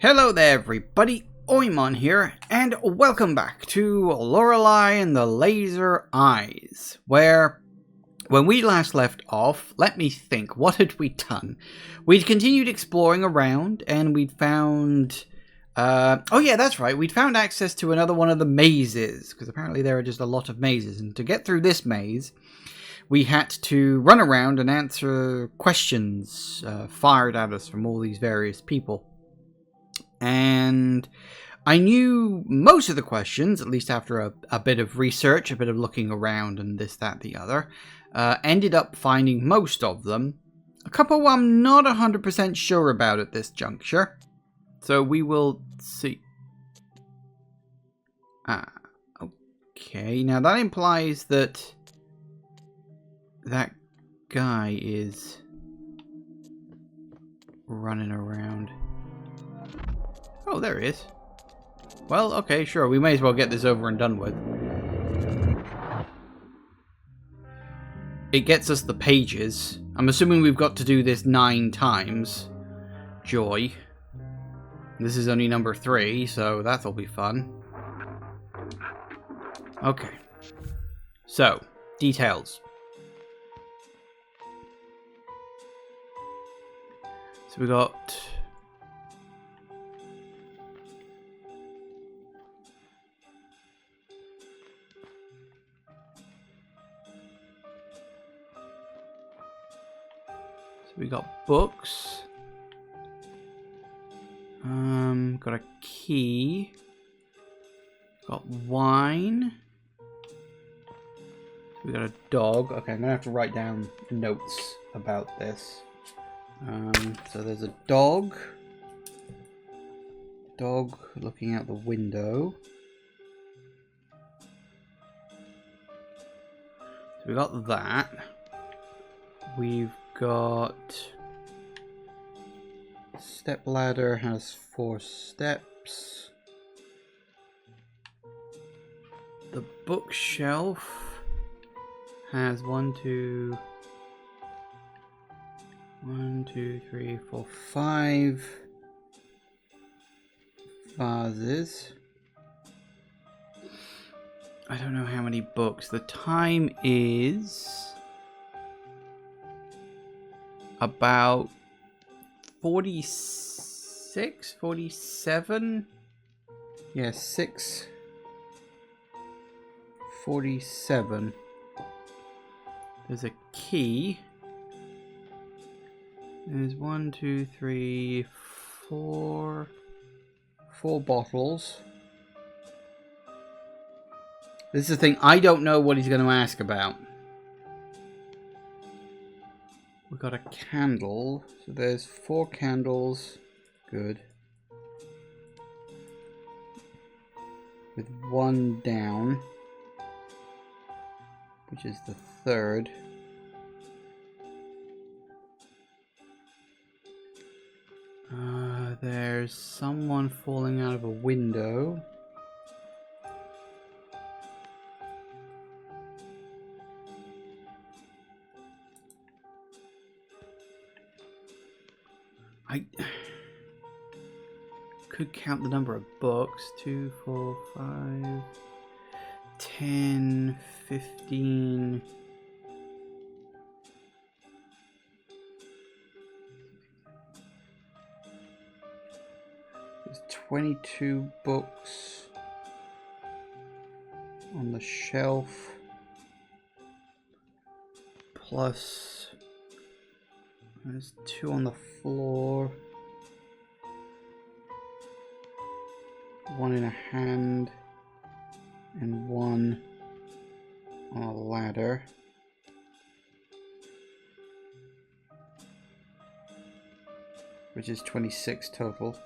Hello there everybody, Oimon here, and welcome back to Lorelei and the Laser Eyes, where, when we last left off, let me think, what had we done? We'd continued exploring around, and we'd found, oh yeah, that's right, we'd found access to another one of the mazes, because apparently there are just a lot of mazes, and to get through this maze, we had to run around and answer questions fired at us from all these various people. And I knew most of the questions, at least after a bit of research, a bit of looking around and this, that, the other. Ended up finding most of them. A couple I'm not 100% sure about at this juncture. So we will see. Okay. Now that implies that that guy is running around. Oh, there he is. Well, okay, sure. We may as well get this over and done with. It gets us the pages. I'm assuming we've got to do this 9 times. Joy. This is only number 3, so that'll be fun. Okay. So, details. So we got... We got books. Got a key. Got wine. We got a dog. Okay, I'm gonna have to write down notes about this. So there's a dog. Dog looking out the window. So we got that. We've got step ladder has 4 steps. The bookshelf has 1, 2, 3, 4, 5 vases. I don't know how many books. The time is about 46, 47. Yeah, 6:47. There's a key. There's 1, 2, 3, 4 bottles. This is the thing, I don't know what he's going to ask about. We've got a candle, so there's 4 candles, good. With 1 down, which is the 3rd. There's someone falling out of a window. I could count the number of books. 2, 4, 5, 10, 15. There's 22 books on the shelf. Plus, there's 2 on the floor. 1 in a hand. And 1 on a ladder. Which is 26 total.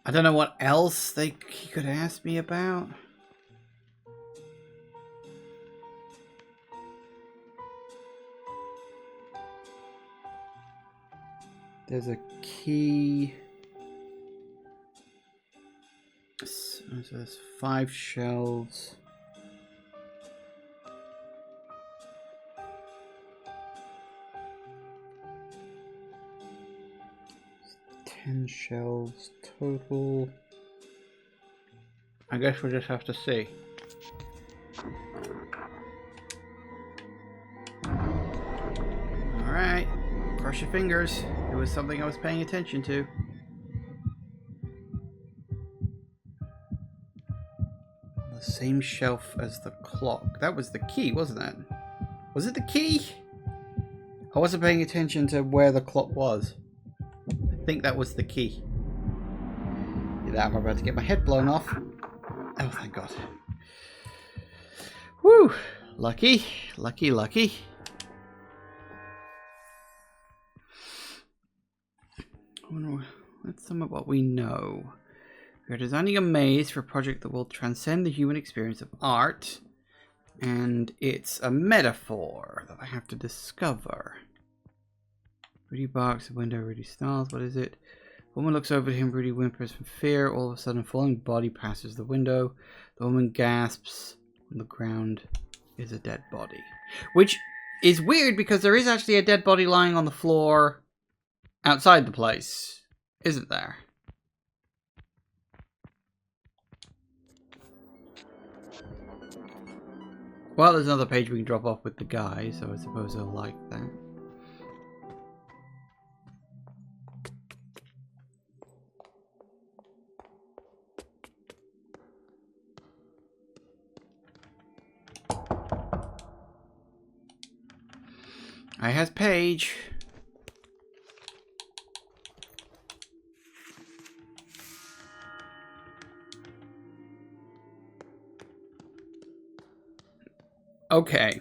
I don't know what else he could ask me about. There's a key. So there's 5 shelves. 10 shelves total. I guess we'll just have to see. Alright, cross your fingers. It was something I was paying attention to. The same shelf as the clock. That was the key, wasn't it? Was it the key? I wasn't paying attention to where the clock was. I think that was the key. Yeah, I'm about to get my head blown off. Oh, thank God. Woo! Lucky. Lucky, lucky. That's some of what we know. We are designing a maze for a project that will transcend the human experience of art. And it's a metaphor that I have to discover. Rudy barks, the window, Rudy snarls. What is it? The woman looks over at him, Rudy whimpers from fear. All of a sudden, a falling body passes the window. The woman gasps. On the ground is a dead body. Which is weird because there is actually a dead body lying on the floor outside the place, isn't there? Well, there's another page we can drop off with the guy, so I suppose they'll like that. I has page. Okay.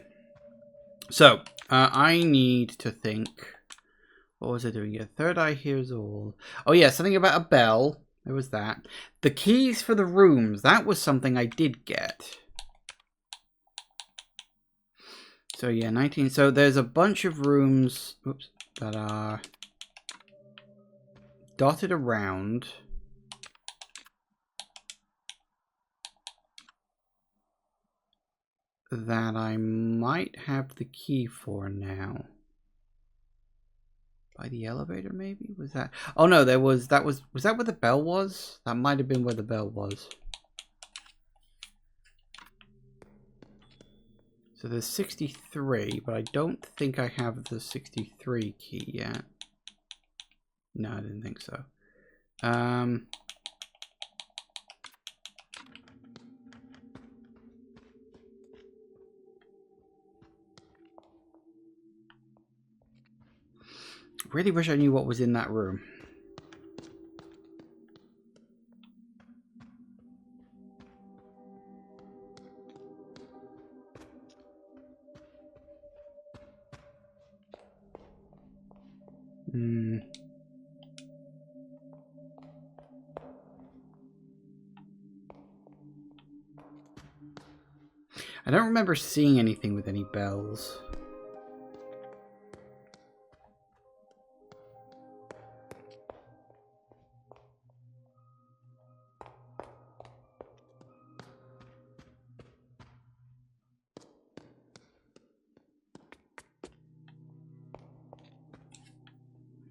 So, I need to think. What was I doing here? Third eye hears all. Oh yeah, something about a bell. There was that. The keys for the rooms. That was something I did get. So yeah, 19. So there's a bunch of rooms, oops, that are dotted around. That I might have the key for now. By the elevator, maybe? Was that? Oh no, was that where the bell was? That might have been where the bell was. So there's 63, but I don't think I have the 63 key yet. No, I didn't think so. Really wish I knew what was in that room. I don't remember seeing anything with any bells.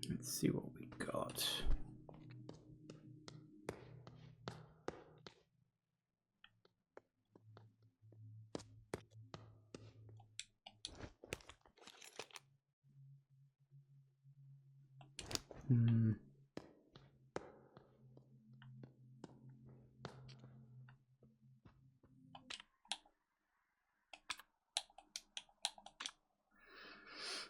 Let's see what we got.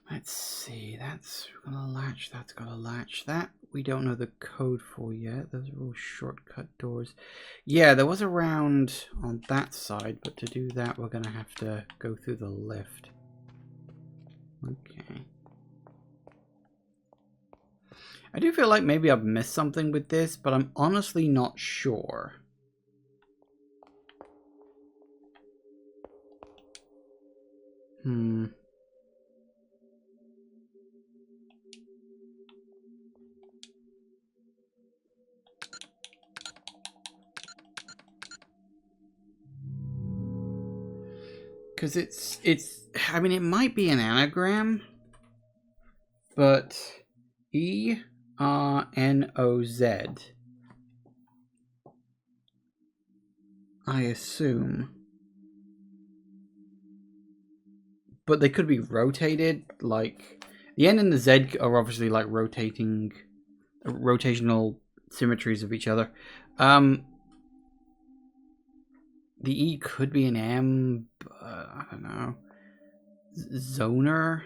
Let's see, that's got a latch, that's got a latch. That we don't know the code for yet. Those are all shortcut doors. Yeah, there was a round on that side, but to do that we're gonna have to go through the lift. Okay. I do feel like maybe I've missed something with this, but I'm honestly not sure. Because it's, I mean, it might be an anagram, but E R-N-O-Z. I assume. But they could be rotated, like... The N and the Z are obviously like rotational symmetries of each other. The E could be an M, but I don't know. Zoner?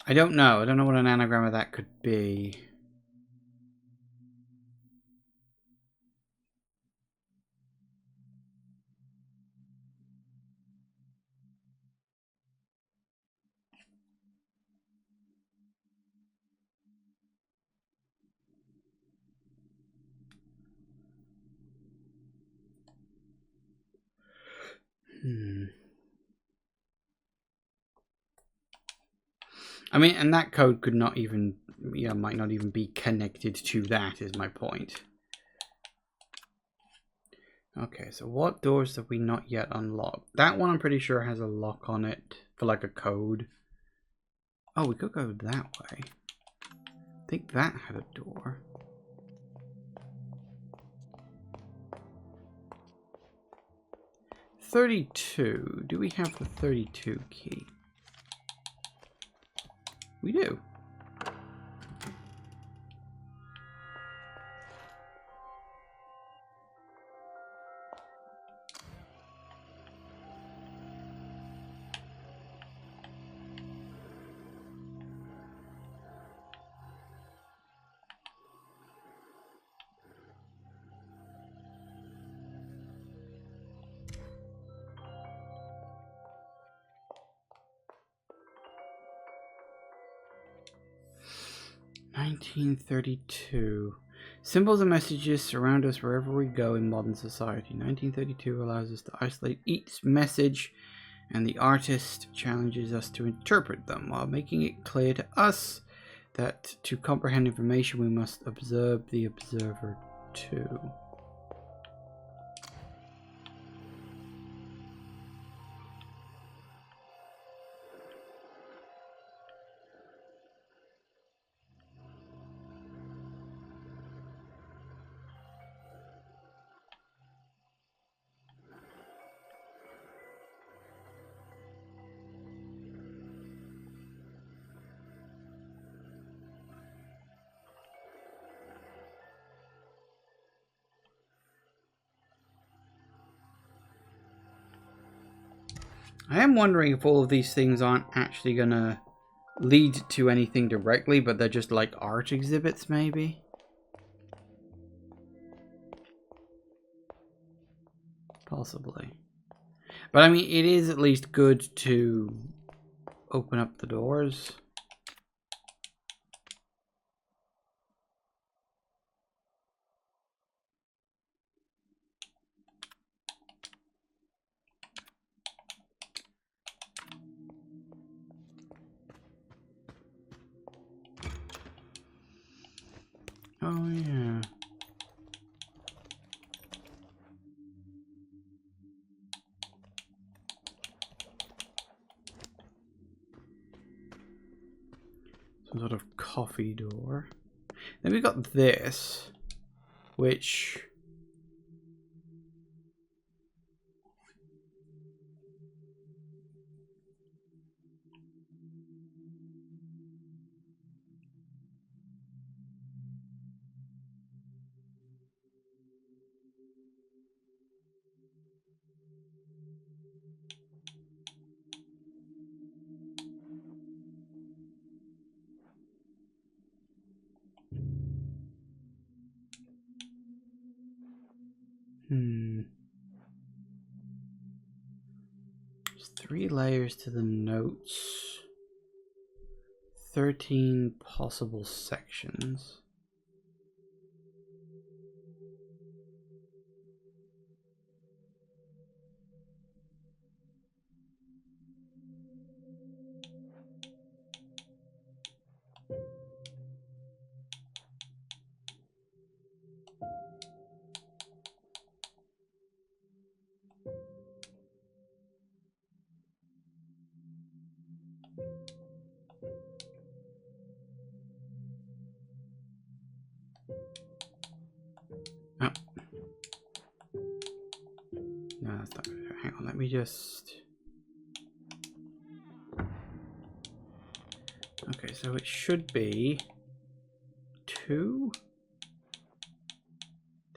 I don't know. I don't know what an anagram of that could be. I mean, and that code could not even, might not even be connected to that, is my point. Okay, so what doors have we not yet unlocked? That one I'm pretty sure has a lock on it for like a code. Oh, we could go that way. I think that had a door. $32. Do we have the 32 key? We do. $1932. Symbols and messages surround us wherever we go in modern society. $1932 allows us to isolate each message, and the artist challenges us to interpret them while making it clear to us that to comprehend information we must observe the observer too. I am wondering if all of these things aren't actually gonna lead to anything directly, but they're just like art exhibits, maybe? Possibly. But I mean, it is at least good to open up the doors. Oh, yeah. Some sort of coffee door. Then we got this, which... There's 3 layers to the notes. 13 possible sections. let me just... Okay, so it should be 2.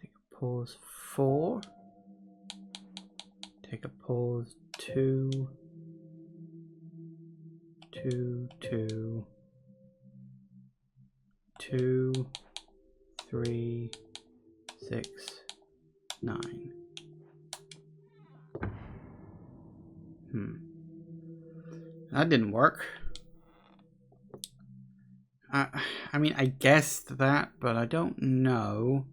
Take a pause 4. Take a pause 2. 2, 2. 2, 3, 6, 9. That didn't work. I mean, I guessed that, but I don't know.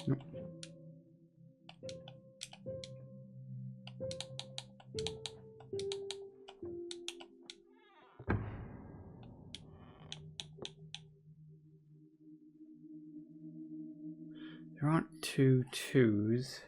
Nope. There aren't 2 2s.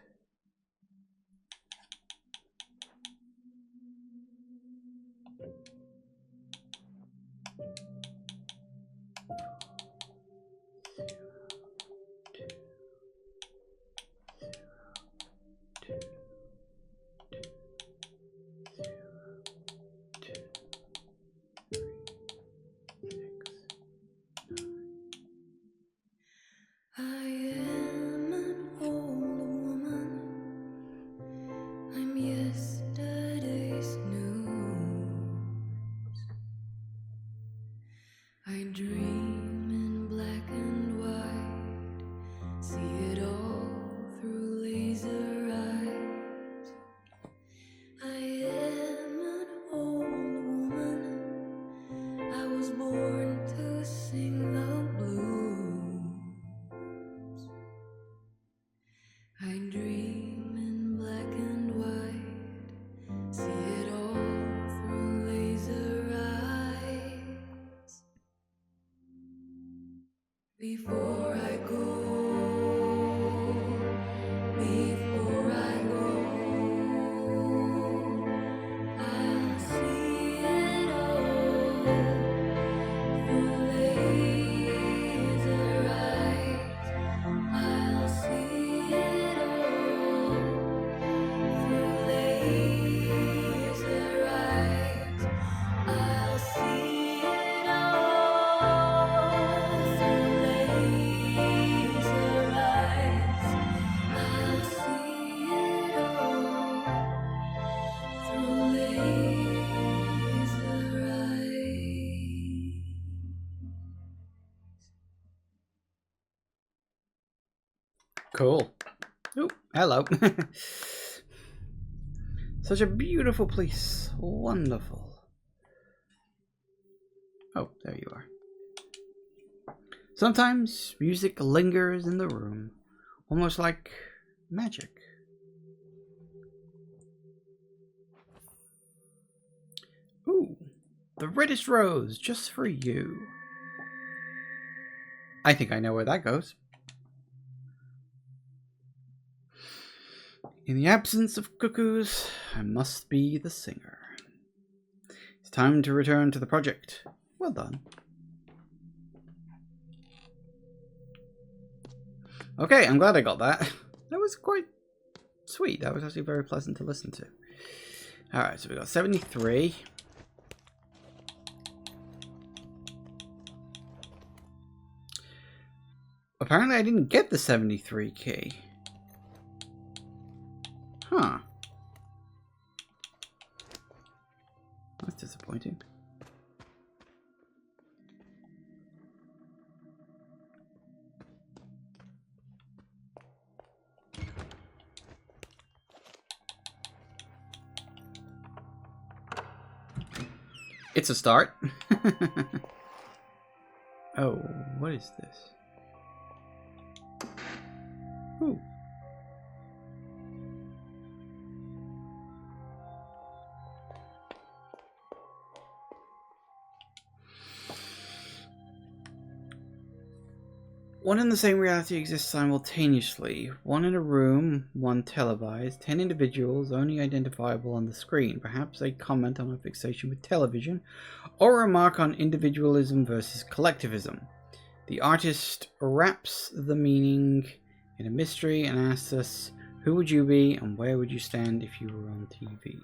Before I go, before I go, I'll see it all through laser eyes. I'll see it all through laser eyes. I'll see it all through laser eyes. I'll see it all through laser eyes. Cool. Oh, hello. Such a beautiful place. Wonderful. Oh, there you are. Sometimes music lingers in the room, almost like magic. Ooh, the reddest rose just for you. I think I know where that goes. In the absence of cuckoos, I must be the singer. It's time to return to the project. Well done. Okay, I'm glad I got that. That was quite sweet. That was actually very pleasant to listen to. Alright, so we got 73. Apparently I didn't get the 73 key. Huh. That's disappointing. It's a start. Oh, what is this? Ooh. One and the same reality exists simultaneously. One in a room, one televised, 10 individuals only identifiable on the screen. Perhaps a comment on a fixation with television, or a remark on individualism versus collectivism. The artist wraps the meaning in a mystery and asks us, who would you be and where would you stand if you were on TV?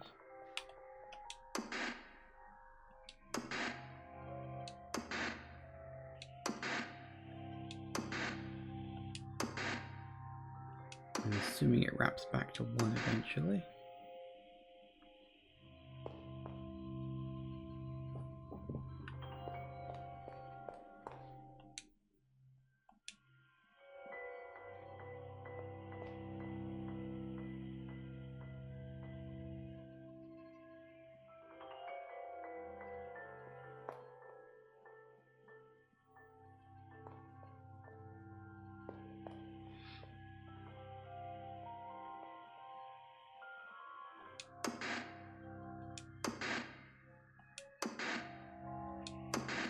I'm assuming it wraps back to 1 eventually.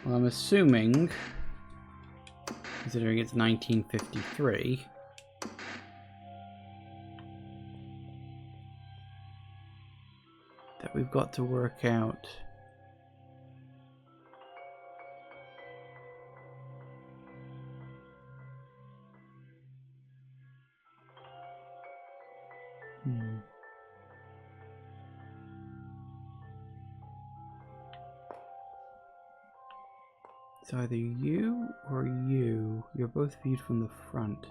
Well, I'm assuming, considering it's 1953, that we've got to work out It's either you or you. You're both viewed from the front.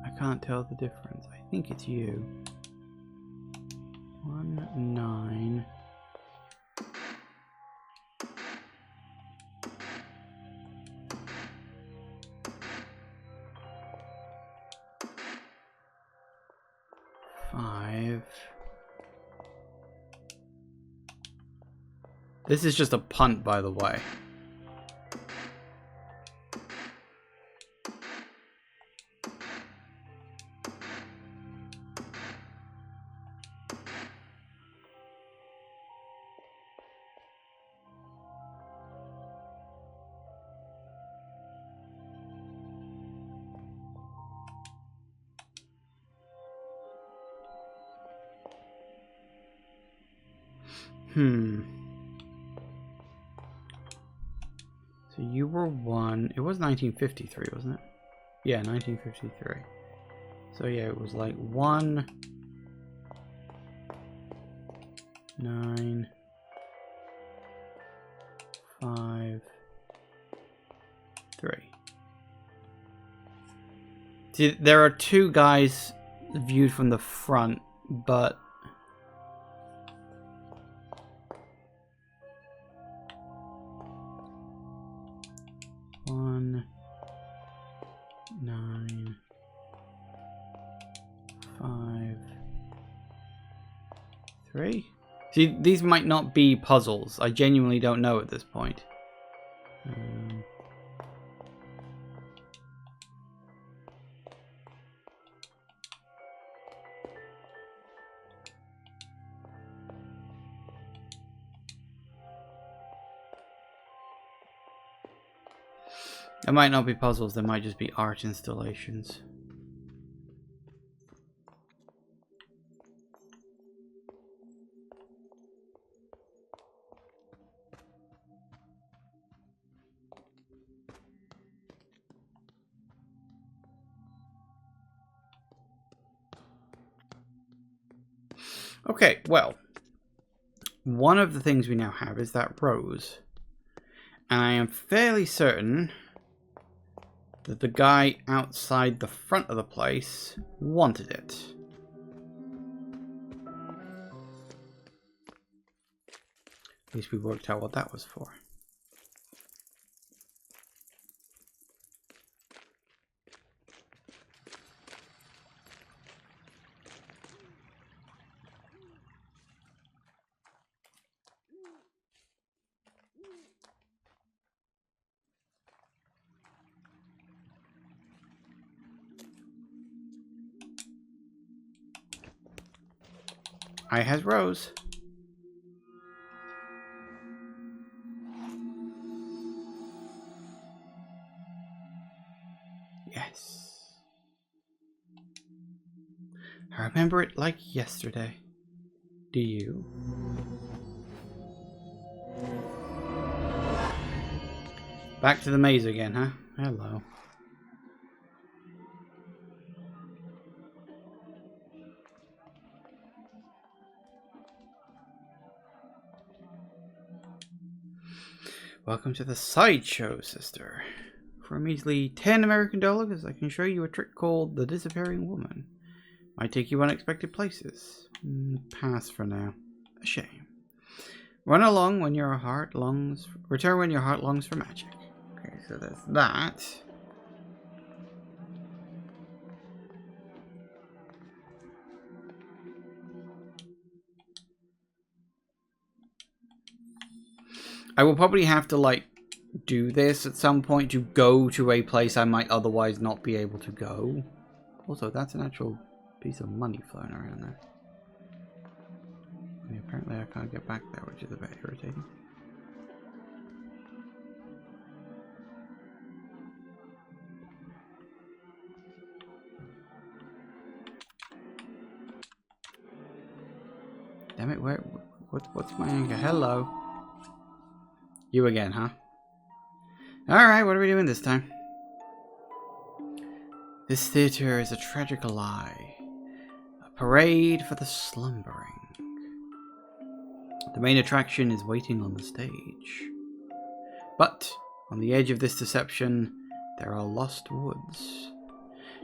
I can't tell the difference. I think it's you. 1, 9. This is just a punt, by the way. So you were 1. It was 1953, wasn't it? Yeah, 1953. So yeah, it was like 1, 9, 5, 3. See, there are 2 guys viewed from the front, but One, 9, 5, 3. See, these might not be puzzles. I genuinely don't know at this point. It might not be puzzles, they might just be art installations. Okay, well, one of the things we now have is that rose. And I am fairly certain that the guy outside the front of the place wanted it. At least we worked out what that was for. I has Rose. Yes. I remember it like yesterday. Do you? Back to the maze again, huh? Hello. Welcome to the sideshow, sister. For a measly 10 American dollars, I can show you a trick called the Disappearing Woman. Might take you unexpected places. Pass for now. A shame. Return when your heart longs for magic. Okay, so there's that. I will probably have to, like, do this at some point to go to a place I might otherwise not be able to go. Also, that's an actual piece of money floating around there. I mean, apparently I can't get back there, which is a bit irritating. Damn it, what's my anchor? Hello. You again, huh? Alright, what are we doing this time? This theater is a tragic lie. A parade for the slumbering. The main attraction is waiting on the stage. But, on the edge of this deception, there are lost woods.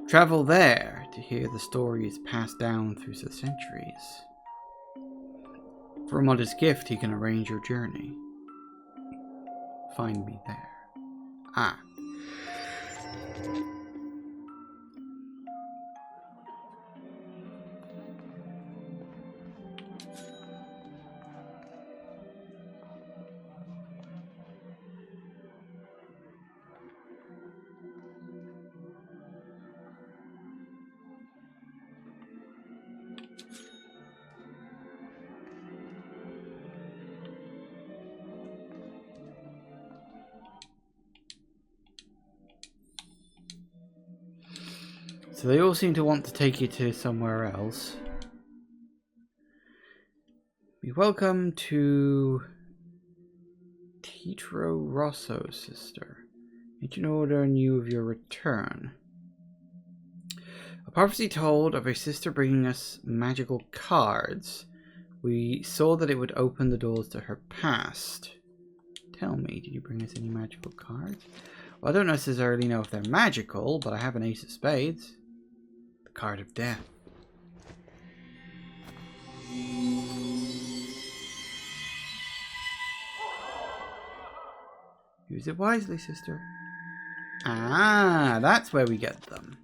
Travel there to hear the stories passed down through the centuries. For a modest gift, he can arrange your journey. Find me there. Ah. So they all seem to want to take you to somewhere else. Be welcome to Tetro Rosso, sister. Ancient order knew of your return. A prophecy told of a sister bringing us magical cards. We saw that it would open the doors to her past. Tell me, did you bring us any magical cards? Well, I don't necessarily know if they're magical, but I have an ace of spades. The card of death. Use it wisely, sister. Ah, that's where we get them.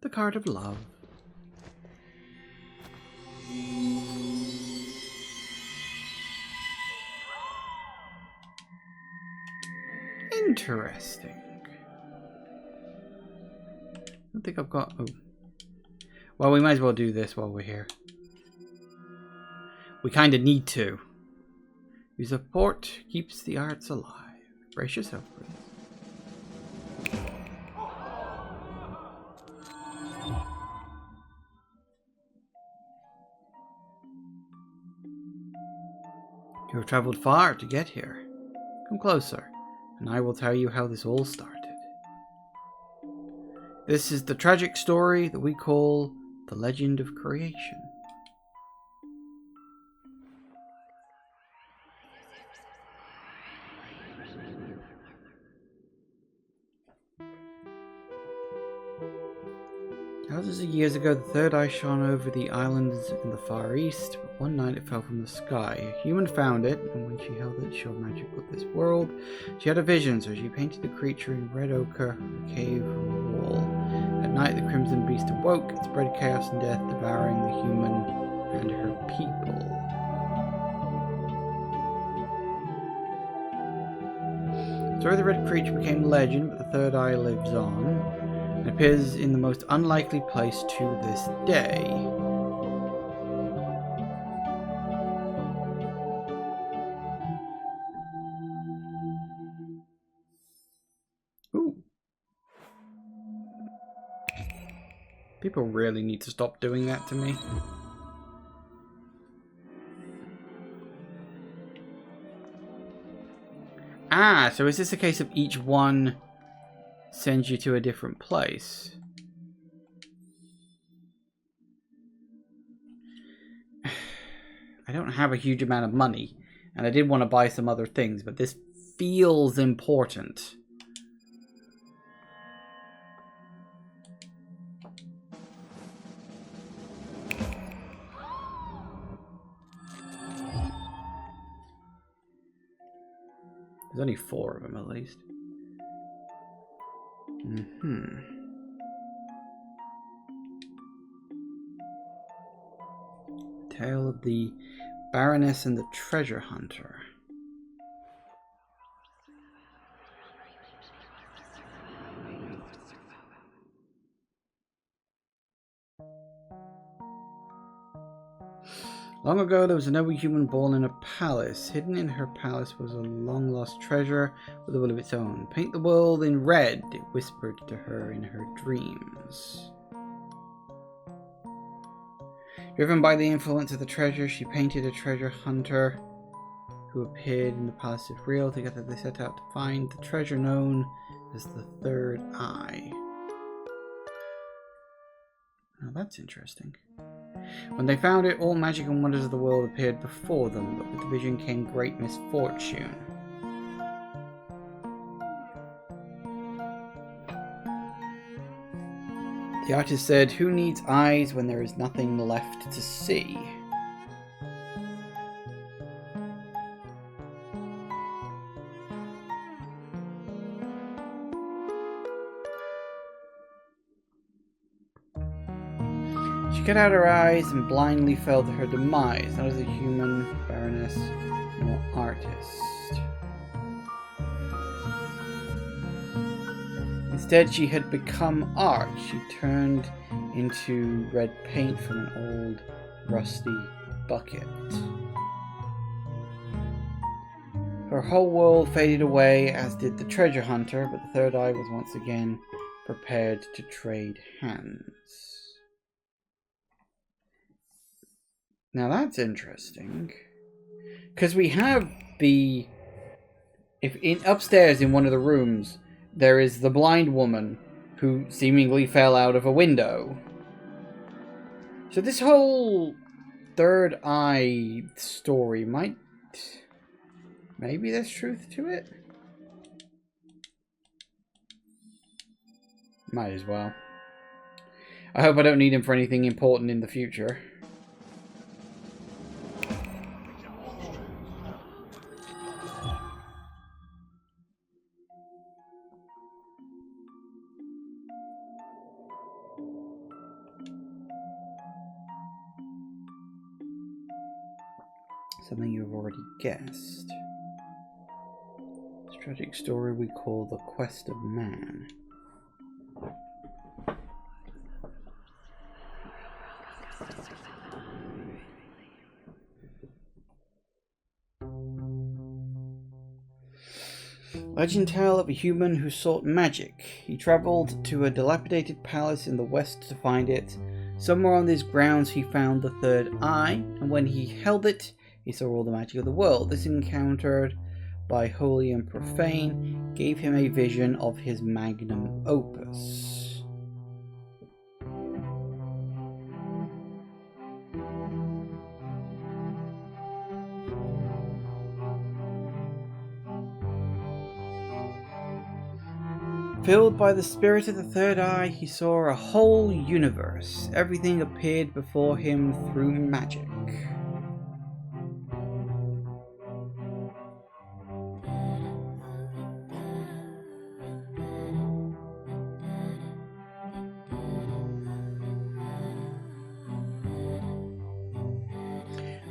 The card of love. Interesting. I don't think I've got... Oh. Well, we might as well do this while we're here. We kind of need to. Your support keeps the arts alive. Brace yourself, please. You have traveled far to get here. Come closer, and I will tell you how this all started. This is the tragic story that we call the Legend of Creation. Thousands of years ago, the third eye shone over the islands in the Far East, but one night it fell from the sky. A human found it, and when she held it, showed magic of this world. She had a vision, so she painted the creature in red ochre on the cave wall. At night, the crimson beast awoke and spread chaos and death, devouring the human and her people. So the red creature became legend, but the third eye lives on. It appears in the most unlikely place to this day. Ooh. People really need to stop doing that to me. Ah, so is this a case of each one sends you to a different place? I don't have a huge amount of money, and I did want to buy some other things, but this feels important. There's only 4 of them, at least. Tale of the Baroness and the Treasure Hunter. Long ago, there was a noble human born in a palace. Hidden in her palace was a long-lost treasure with a will of its own. Paint the world in red, it whispered to her in her dreams. Driven by the influence of the treasure, she painted a treasure hunter who appeared in the palace of Real. Together they set out to find the treasure known as the Third Eye. Now that's interesting. When they found it, all magic and wonders of the world appeared before them, but with the vision came great misfortune. The artist said, "Who needs eyes when there is nothing left to see?" She cut out her eyes and blindly fell to her demise, not as a human, baroness, nor artist. Instead, she had become art. She turned into red paint from an old, rusty bucket. Her whole world faded away, as did the treasure hunter, but the Third Eye was once again prepared to trade hands. Now that's interesting, because we have the upstairs in one of the rooms there is the blind woman who seemingly fell out of a window. So this whole Third Eye story maybe there's truth to it. Might as well. I hope I don't need him for anything important in the future. Something you've already guessed. This tragic story we call The Quest of Man. Legend tale of a human who sought magic. He travelled to a dilapidated palace in the west to find it. Somewhere on these grounds he found the Third Eye, and when he held it, he saw all the magic of the world. This encountered by holy and profane gave him a vision of his magnum opus. Filled by the spirit of the Third Eye, he saw a whole universe. Everything appeared before him through magic.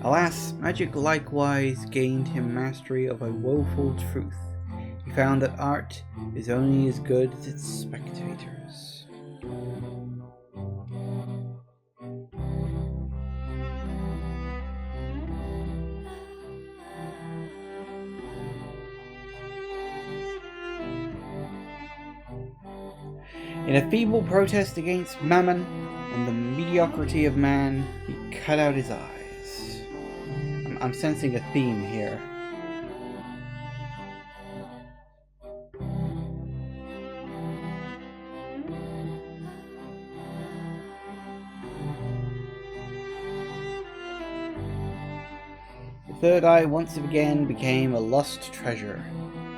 Alas, magic likewise gained him mastery of a woeful truth. He found that art is only as good as its spectators. In a feeble protest against mammon and the mediocrity of man, he cut out his eyes. I'm sensing a theme here. Third Eye once again became a lost treasure,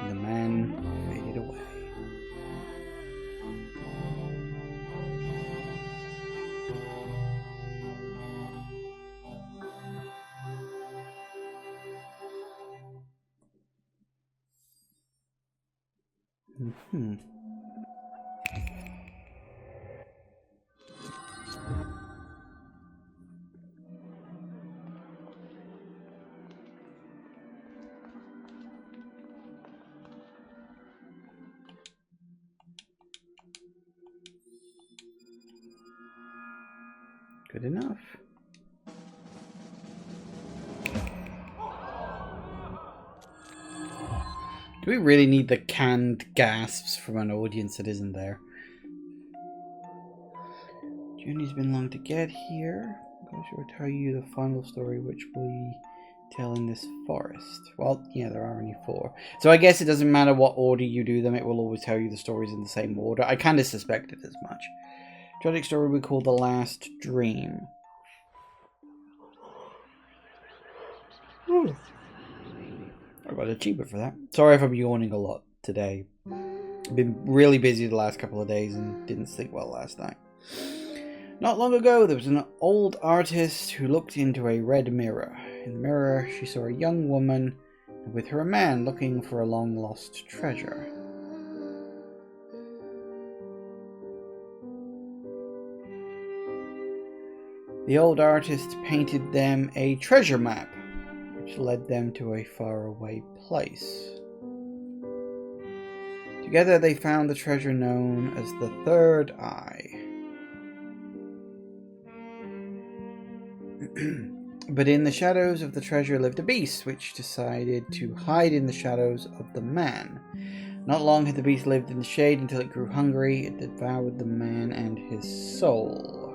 and the man faded away. Hmm. Good enough. Do we really need the canned gasps from an audience that isn't there? Journey's been long to get here. I shall tell you the final story, which we tell in this forest. Well, yeah, there are only 4. So I guess it doesn't matter what order you do them, it will always tell you the stories in the same order. I kind of suspected as much. Tragic story we call The Last Dream. I got achievement for that. Sorry if I'm yawning a lot today. I've been really busy the last couple of days and didn't sleep well last night. Not long ago, there was an old artist who looked into a red mirror. In the mirror, she saw a young woman, and with her a man looking for a long-lost treasure. The old artist painted them a treasure map, which led them to a faraway place. Together they found the treasure known as the Third Eye. But in the shadows of the treasure lived a beast, which decided to hide in the shadows of the man. Not long had the beast lived in the shade until it grew hungry. It devoured the man and his soul.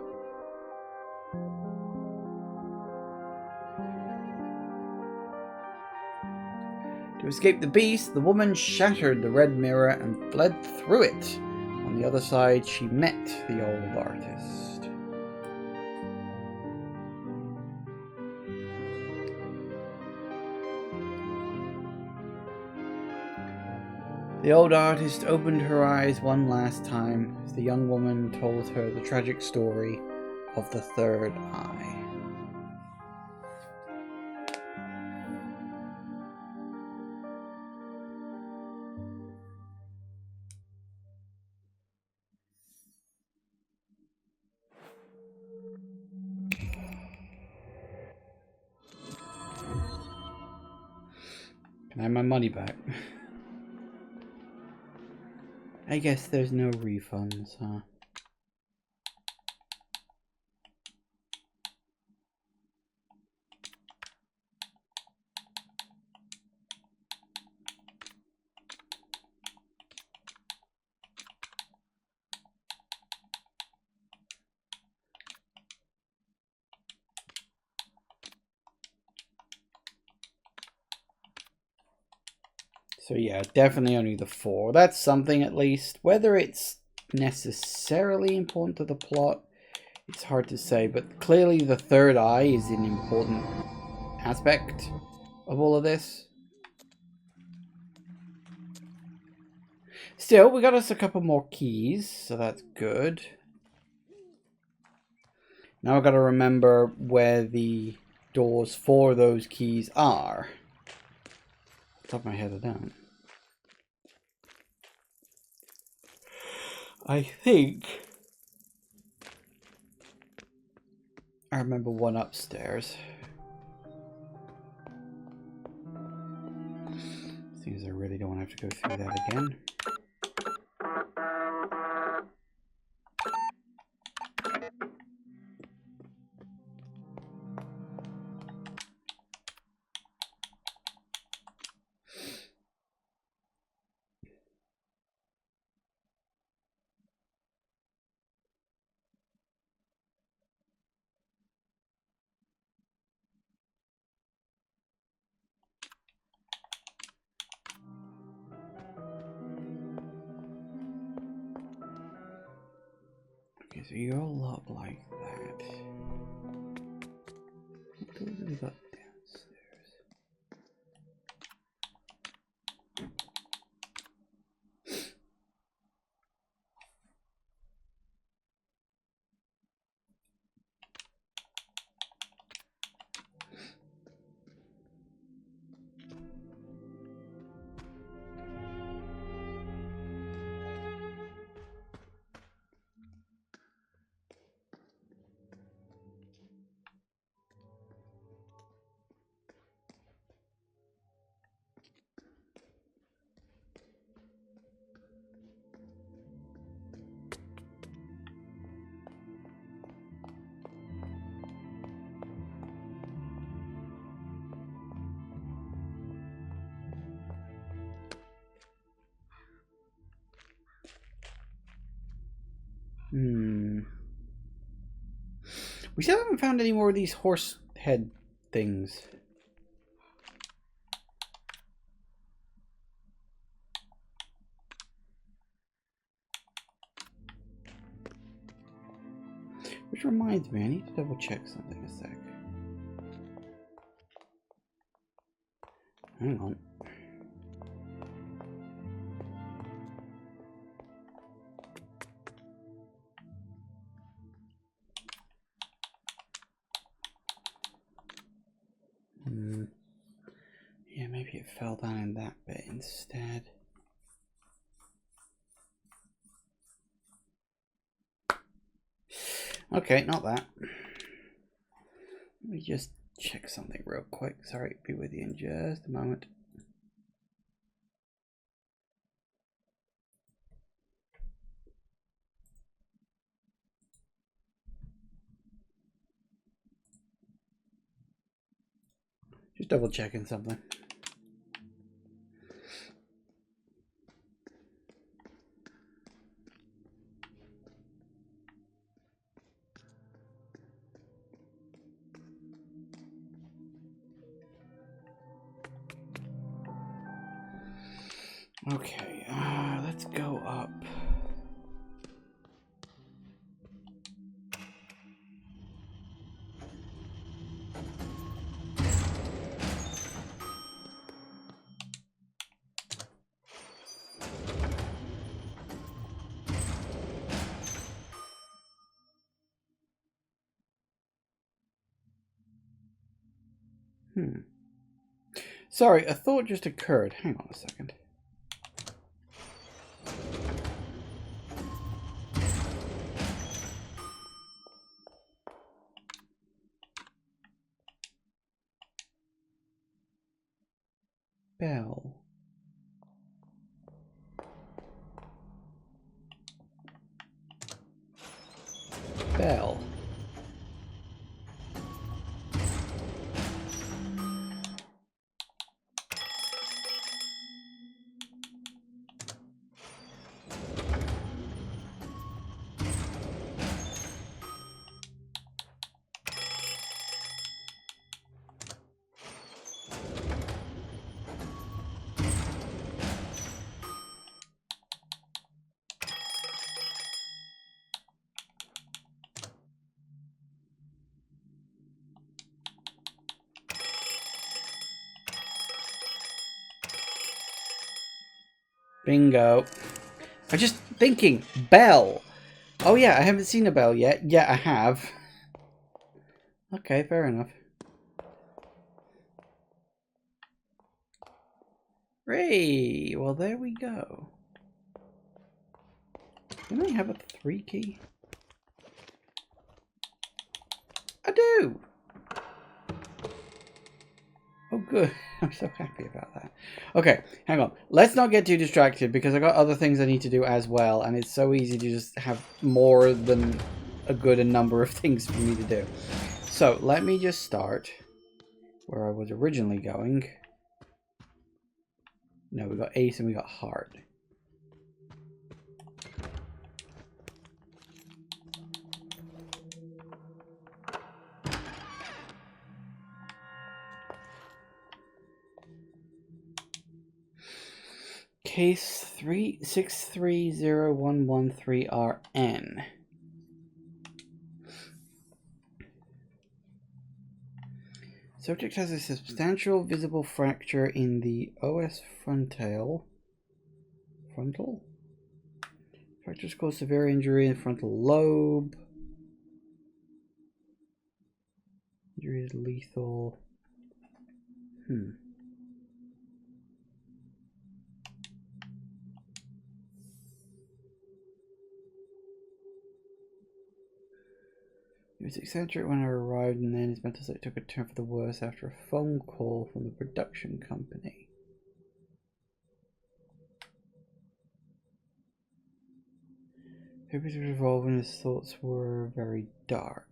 To escape the beast, the woman shattered the red mirror and fled through it. On the other side, she met the old artist. The old artist opened her eyes one last time as the young woman told her the tragic story of the Third Eye. Can I have my money back? I guess there's no refunds, huh? So yeah, definitely only the 4. That's something at least. Whether it's necessarily important to the plot, it's hard to say. But clearly the Third Eye is an important aspect of all of this. Still, we got us a couple more keys, so that's good. Now I've got to remember where the doors for those keys are. Top of my head, I don't. I think I remember one upstairs. Seems I really don't want to have to go through that again. Okay, so you all look like that. What do we got downstairs? Hmm. We still haven't found any more of these horse head things. Which reminds me, I need to double check something a sec. Hang on. Yeah, maybe it fell down in that bit instead. Okay, not that. Let me just check something real quick. Sorry, be with you in just a moment. Just double checking something. Okay, let's go up. Sorry, a thought just occurred. Hang on a second. Bell. Bell. Bingo. I'm just thinking, bell. Oh yeah, I haven't seen a bell yet. Yeah, I have. Okay, fair enough. Hey, well there we go. Can I have a 3 key? I do! Oh good, I'm so happy about that. Okay, hang on. Let's not get too distracted because I got other things I need to do as well, and it's so easy to just have more than a good number of things for me to do. So, let me just start where I was originally going. No, we got ace and we got heart. Case 3630113RN. Subject has a substantial visible fracture in the OS frontal. Frontal? Fractures cause severe injury in the frontal lobe. Injury is lethal. He was eccentric when I arrived, and then his mental state took a turn for the worse after a phone call from the production company. Purpose was revolved and his thoughts were very dark.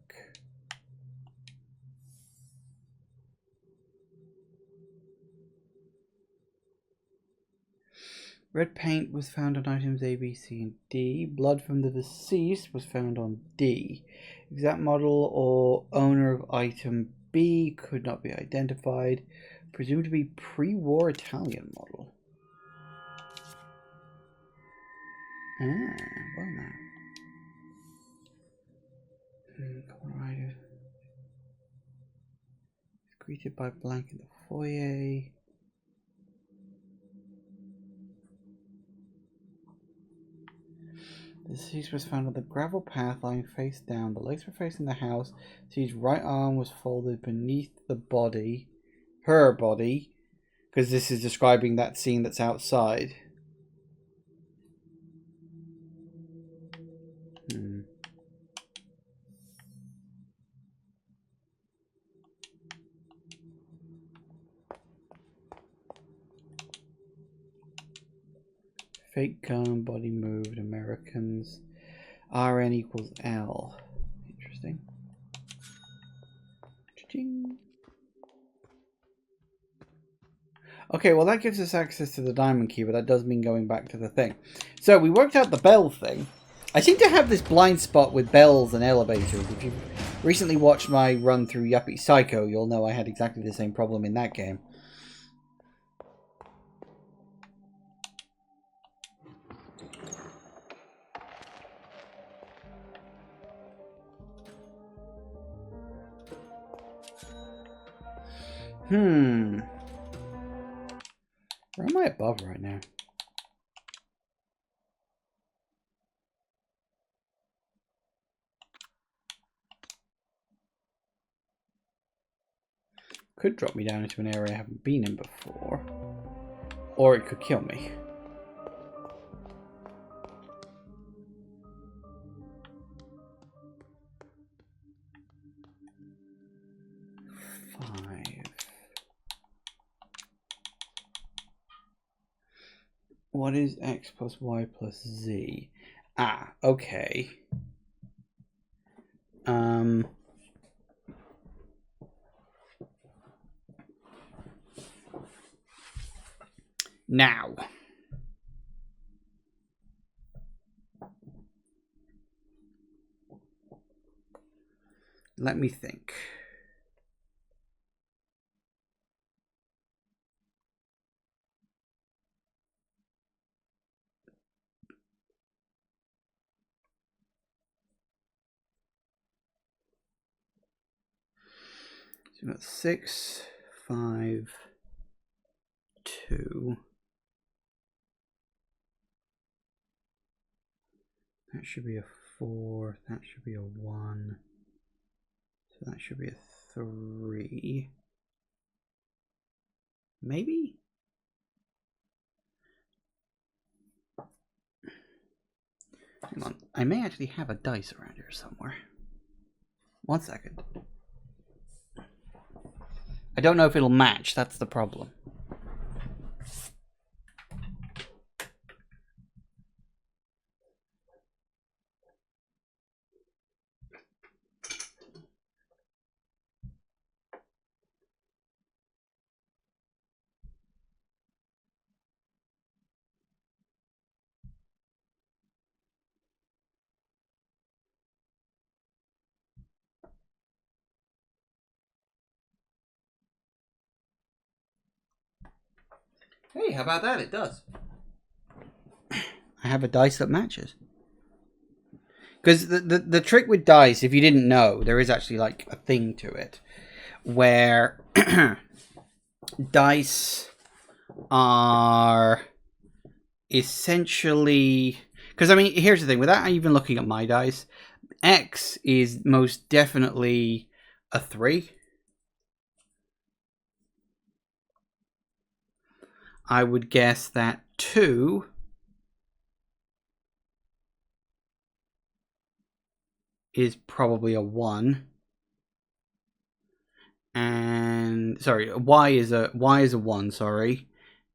Red paint was found on items A, B, C, and D. Blood from the deceased was found on D. Exact model or owner of item B could not be identified. Presumed to be pre-war Italian model. Ah, well now. Rider. Greeted by blank in the foyer. The deceased was found on the gravel path lying face down. The legs were facing the house. His right arm was folded beneath the body. Her body. Because this is describing that scene that's outside. Fake gun, body moved, Americans. RN equals L. Interesting. Cha-ching. Okay, well that gives us access to the diamond key, but that does mean going back to the thing. So we worked out the bell thing. I seem to have this blind spot with bells and elevators. If you've recently watched my run through Yuppie Psycho, you'll know I had exactly the same problem in that game. Where am I above right now? Could drop me down into an area I haven't been in before. Or it could kill me. What is x plus y plus z? Ah, okay. Now. Let me think. So we've got 6, 5, 2. That should be a 4. That should be a 1. So that should be a 3. Maybe? Hang on. I may actually have a dice around here somewhere. 1 second. I don't know if it'll match. That's the problem. Hey, how about that? It does. I have a dice that matches. Because the trick with dice, if you didn't know, there is actually like a thing to it. Where dice are essentially... Because, I mean, here's the thing. Without even looking at my dice, X is most definitely a 3. I would guess that 2 is probably a 1. And sorry, Y is a 1, sorry.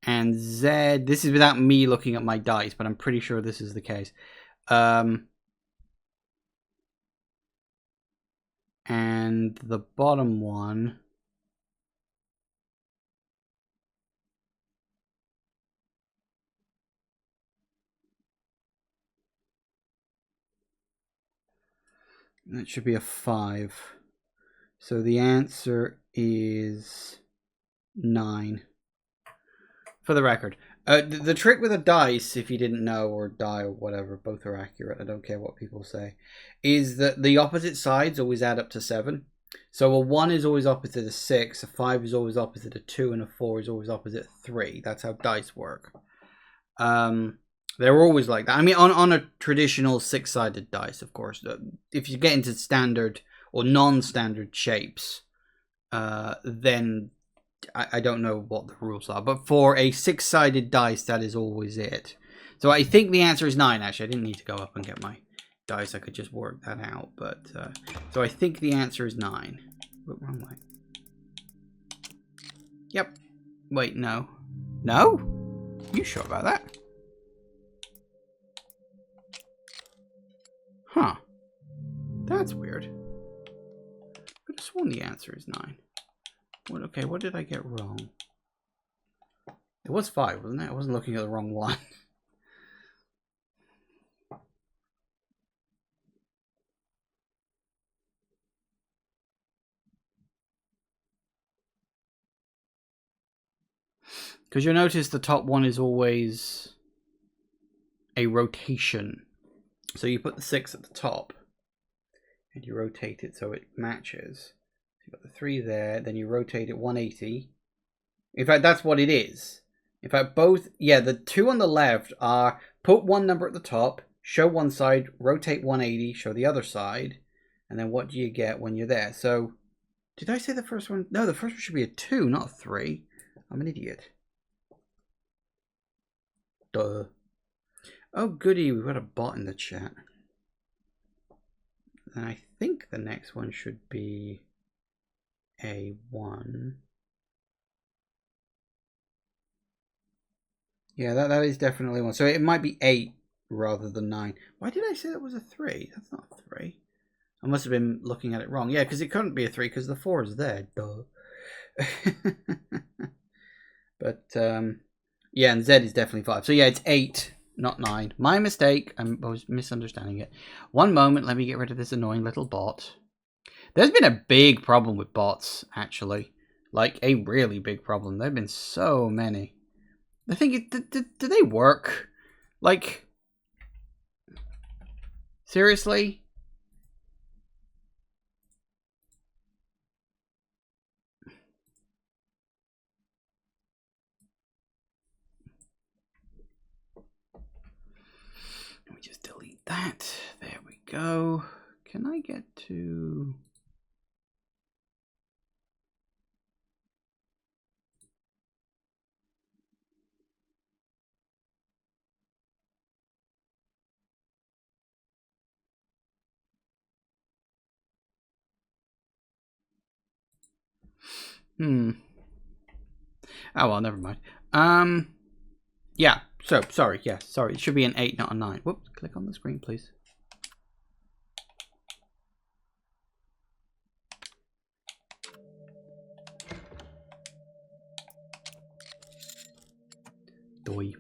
And Z, this is without me looking at my dice, but I'm pretty sure this is the case. And the bottom one That should be a 5. So the answer is 9. For the record. The trick with a dice, if you didn't know, or die, or whatever, both are accurate, I don't care what people say, is that the opposite sides always add up to 7. So a 1 is always opposite a 6, a 5 is always opposite a 2, and a 4 is always opposite a 3. That's how dice work. They're always like that. I mean, on a traditional 6-sided dice, of course. If you get into standard or non-standard shapes, then I don't know what the rules are. But for a 6-sided dice, that is always it. So I think the answer is 9, actually. I didn't need to go up and get my dice. I could just work that out. But so I think the answer is 9. But wrong way. Yep. Wait, no. No? You sure about that? Huh. That's weird. I could have sworn the answer is 9. What, okay, what did I get wrong? It was 5, wasn't it? I wasn't looking at the wrong one. Because you'll notice the top one is always a rotation. So you put the 6 at the top and you rotate it so it matches. So you've got the 3 there, then you rotate it 180. In fact, that's what it is. In fact, both, yeah, the 2 on the left are put one number at the top, show one side, rotate 180, show the other side, and then what do you get when you're there? So, did I say the first one? No, the first one should be a 2, not a 3. I'm an idiot. Duh. Oh, goody, we've got a bot in the chat. And I think the next one should be a 1. Yeah, that is definitely 1. So it might be 8 rather than 9. Why did I say that was a 3? That's not a 3. I must have been looking at it wrong. Yeah, because it couldn't be a 3 because the 4 is there. Duh. But, yeah, and Z is definitely 5. So yeah, it's 8, not 9. My mistake. I was misunderstanding it. One moment, let me get rid of this annoying little bot. There's been a big problem with bots, actually. Like, a really big problem. There have been so many. I think, do they work? Like, seriously? Let me just delete that. There we go. Can I get to... Oh, well, never mind. Yeah, so, sorry, yeah, sorry. It should be an 8, not a 9. Whoops, click on the screen, please. Doi.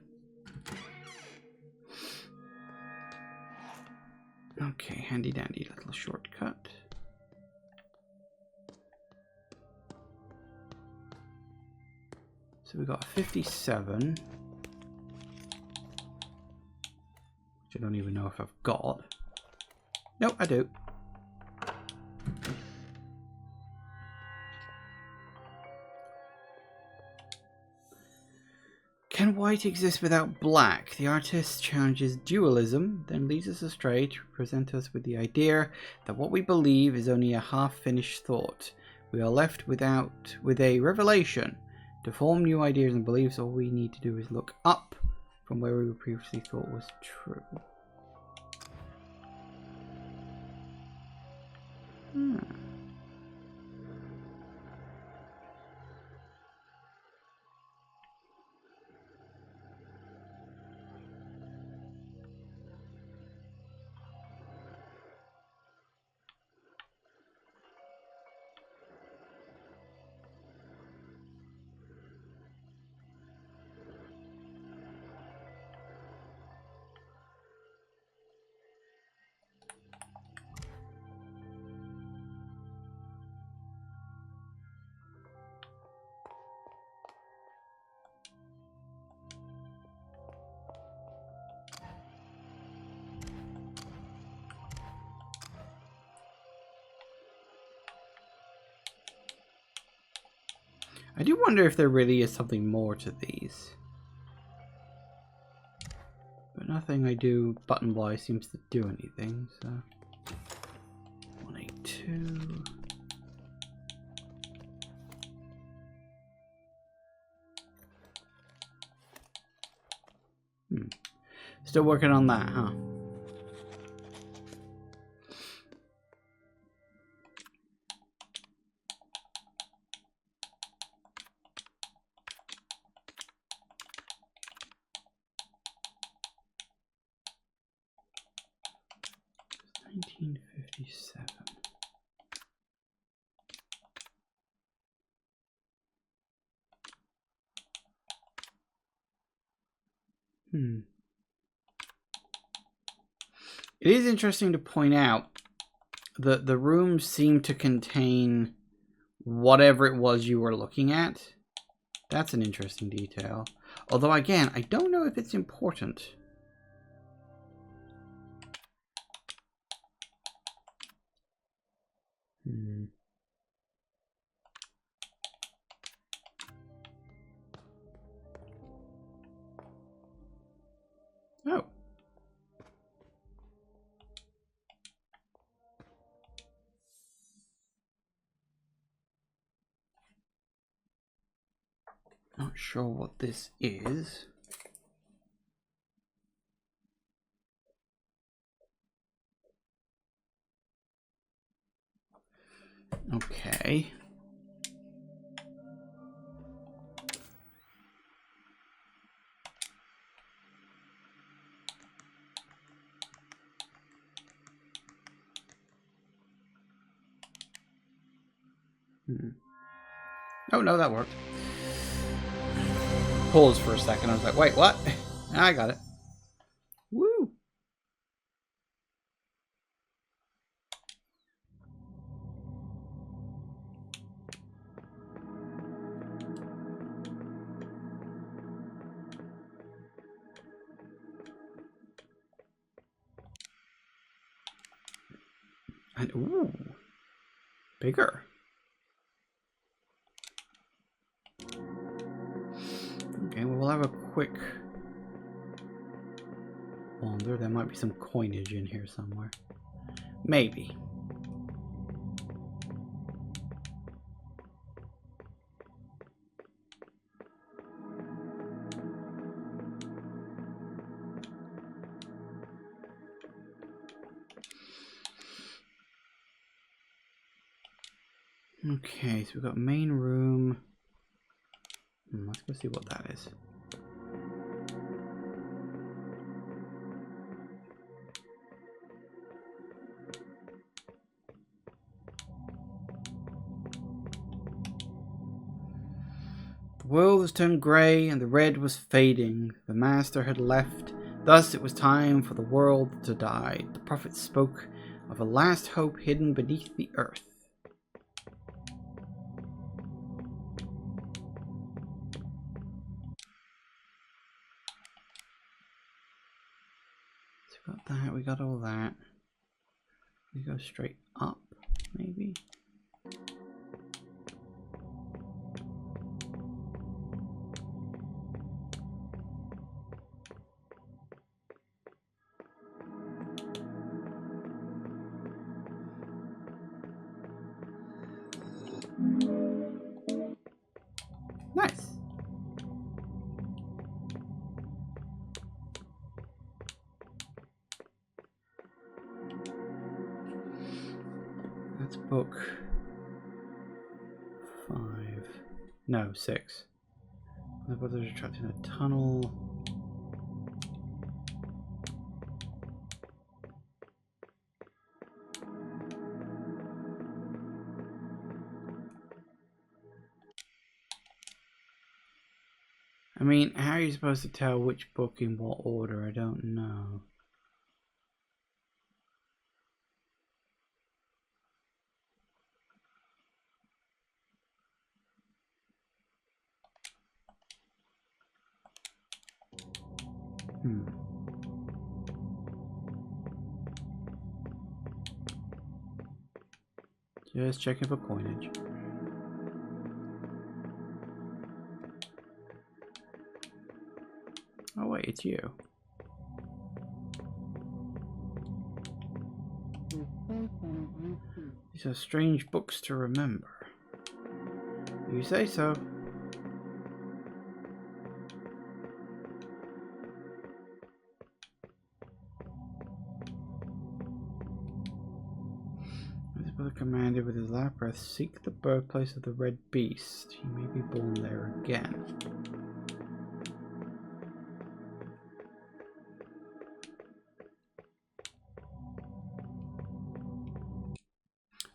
Okay, handy dandy little shortcut. So we got a 57. Which I don't even know if I've got. Nope, I do. Can white exist without black? The artist challenges dualism, then leads us astray to present us with the idea that what we believe is only a half-finished thought. We are left with a revelation. To form new ideas and beliefs, all we need to do is look up from where we previously thought was true. I do wonder if there really is something more to these. But nothing I do button-wise seems to do anything, so... 182... Still working on that, huh? $1957. It is interesting to point out that the rooms seem to contain whatever it was you were looking at. That's an interesting detail. Although, again, I don't know if it's important. Oh. Not sure what this is. Okay. Oh, no, that worked. Pause for a second. I was like, wait, what? I got it. Woo! And, ooh. Bigger. Okay, well, we'll have a quick wander. There might be some coinage in here somewhere. Maybe. Okay, so we've got main room. Let's go see what that is. The world was turned grey and the red was fading. The master had left. Thus it was time for the world to die. The prophet spoke of a last hope hidden beneath the earth. So we got that, we got all that. We go straight up, maybe. Nice. That's book 5. No, 6. My brothers are trapped in a tunnel. I mean, how are you supposed to tell which book in what order? I don't know. Just checking for coinage. Oh wait, it's you. These are strange books to remember. You say so. His brother commanded with his last breath, seek the birthplace of the red beast. He may be born there again.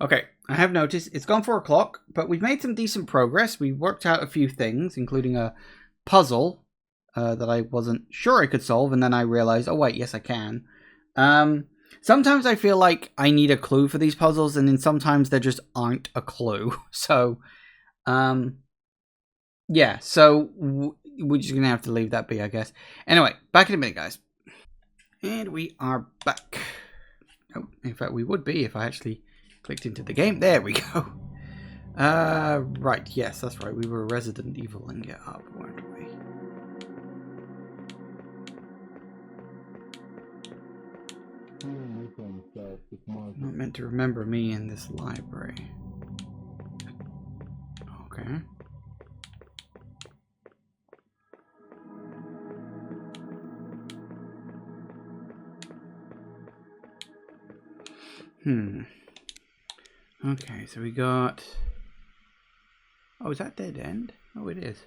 Okay, I have noticed it's gone 4 o'clock, but we've made some decent progress. We worked out a few things, including a puzzle that I wasn't sure I could solve, and then I realized, oh wait, yes I can. Sometimes I feel like I need a clue for these puzzles, and then sometimes there just aren't a clue. So, yeah, so we're just gonna have to leave that be, I guess. Anyway, back in a minute, guys. And we are back. Oh, in fact, we would be if I actually clicked into the game. There we go. Right, yes, that's right. We were Resident Evil and get up, weren't we? Not meant to remember me in this library. Okay. Okay, so we got... Oh, is that dead end? Oh, it is.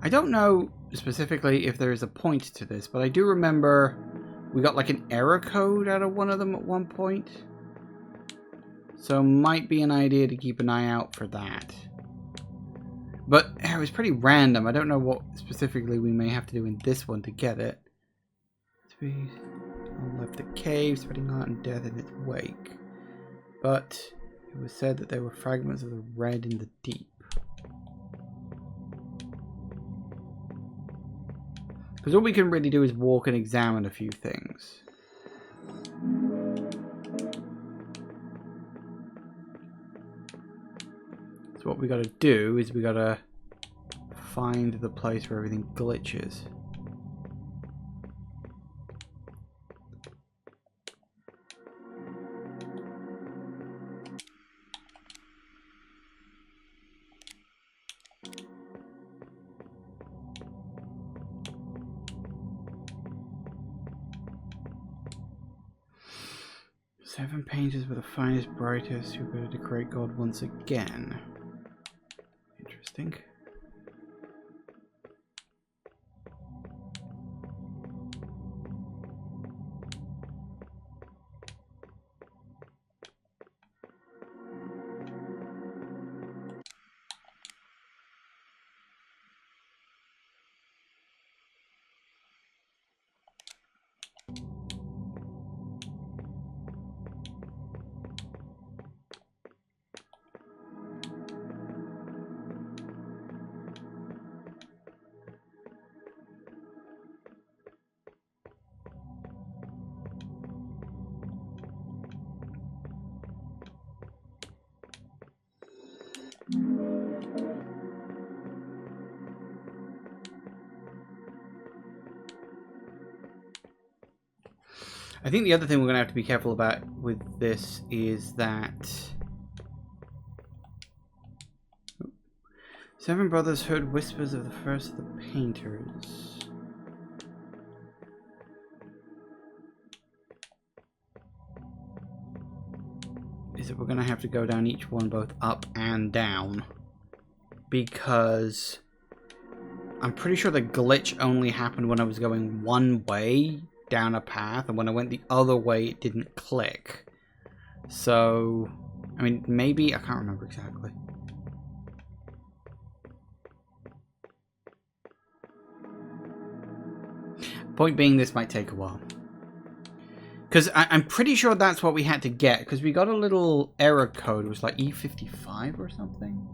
I don't know specifically if there is a point to this, but I do remember we got like an error code out of one of them at one point. So might be an idea to keep an eye out for that. But it was pretty random. I don't know what specifically we may have to do in this one to get it. On left the cave, spreading art and death in its wake. But it was said that there were fragments of the red in the deep. Because all we can really do is walk and examine a few things. So what we got to do is we got to find the place where everything glitches. Seven painters were the finest, brightest, who could decorate God once again. Interesting. I think the other thing we're going to have to be careful about with this is that Seven brothers heard whispers of the first of the painters. Is that we're going to have to go down each one both up and down, because I'm pretty sure the glitch only happened when I was going one way down a path, and when I went the other way it didn't click. So, I mean, maybe, I can't remember exactly. Point being, this might take a while. Because I'm pretty sure that's what we had to get, because we got a little error code. It was like E55 or something.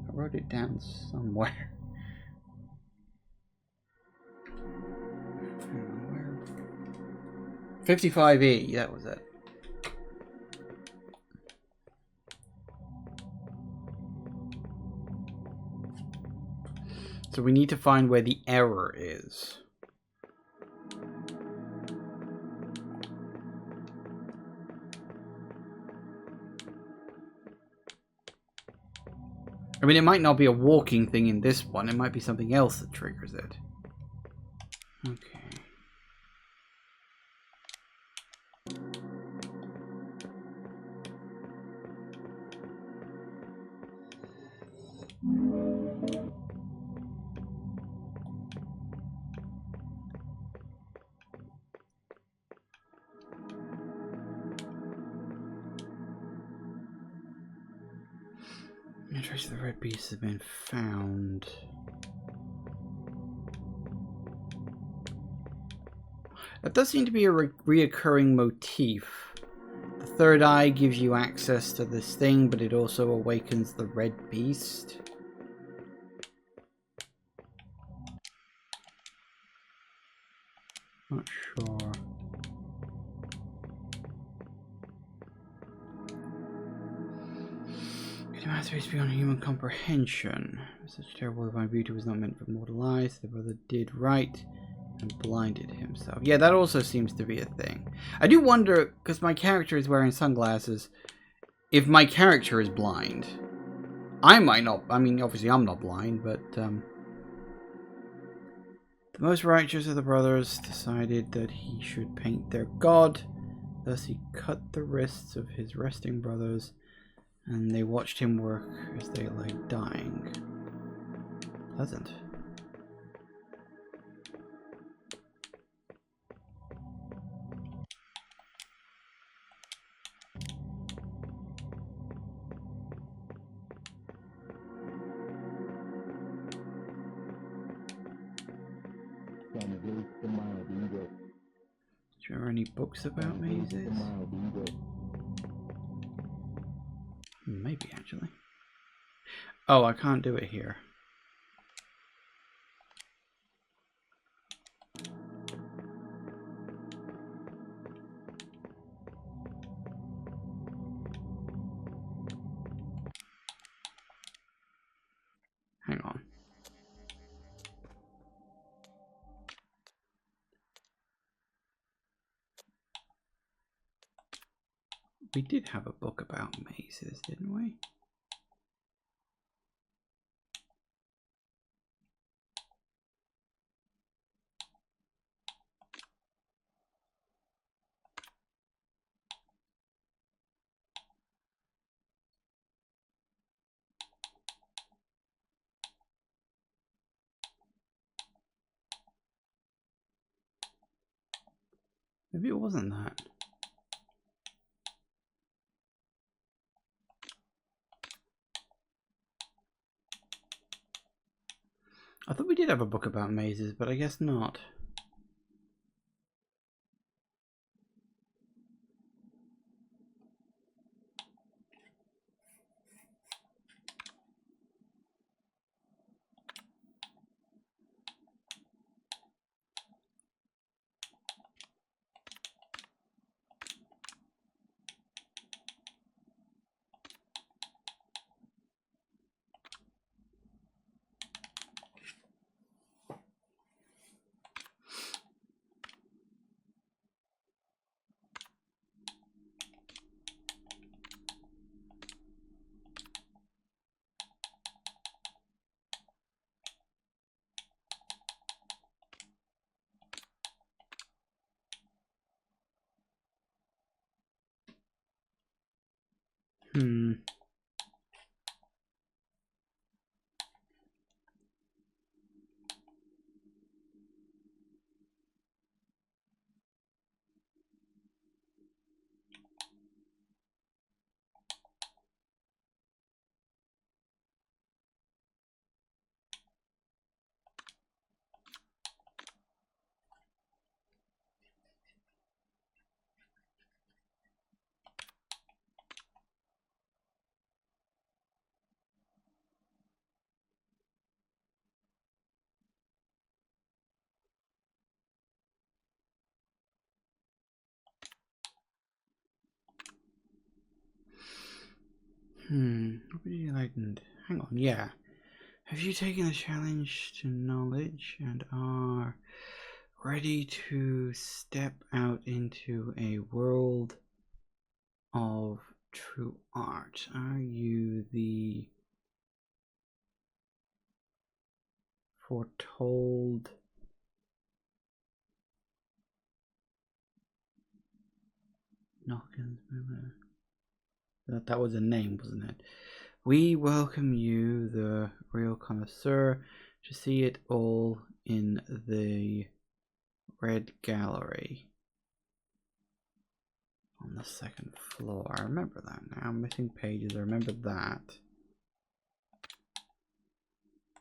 I wrote it down somewhere. 55E, that was it. So we need to find where the error is. I mean, it might not be a walking thing in this one. It might be something else that triggers it. Okay. No trace of the red beast has been found. That does seem to be a reoccurring motif. The third eye gives you access to this thing, but it also awakens the red beast. Not sure. It matters beyond human comprehension. Such terrible divine beauty was not meant for mortal eyes. The brother did right and blinded himself. Yeah, that also seems to be a thing. I do wonder, because my character is wearing sunglasses, if my character is blind. I might not. I mean, obviously I'm not blind, but the most righteous of the brothers decided that he should paint their god. Thus he cut the wrists of his resting brothers, and they watched him work as they lay dying. Pleasant. Do you have any books about mazes? Maybe, actually. Oh, I can't do it here. Hang on. We did have a book about mazes, didn't we? Maybe it wasn't that. I thought we did have a book about mazes, but I guess not. Hmm. Nobody enlightened. Hang on, yeah. Have you taken the challenge to knowledge and are ready to step out into a world of true art? Are you the foretold Knockins? That was a name, wasn't it? We welcome you, the real connoisseur, to see it all in the Red Gallery on the second floor. I remember that now. Missing pages, I remember that.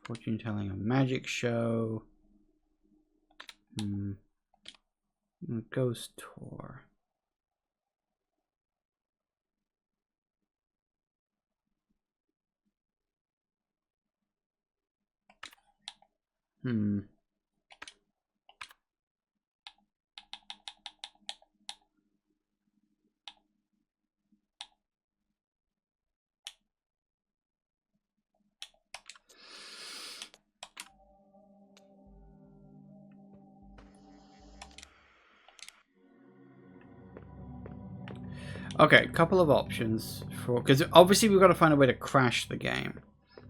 Fortune telling, a magic show. Ghost tour. Okay, couple of options for, because obviously we've got to find a way to crash the game.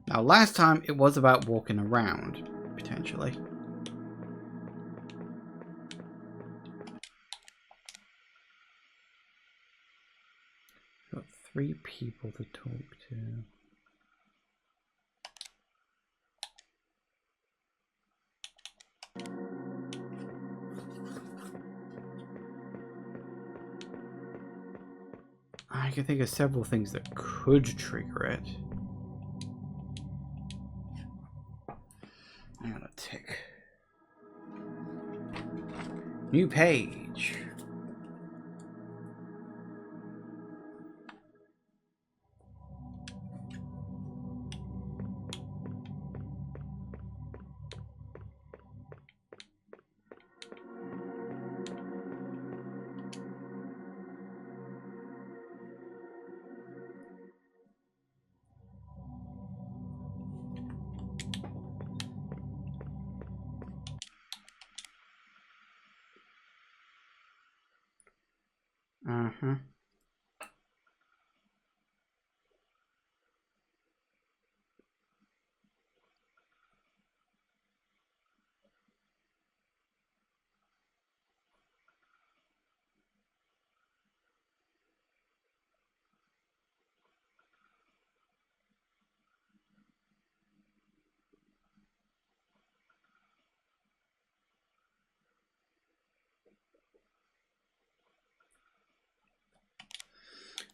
Now, last time it was about walking around, potentially. Got 3 people to talk to. I can think of several things that could trigger it. I gotta tick. New page. Uh-huh.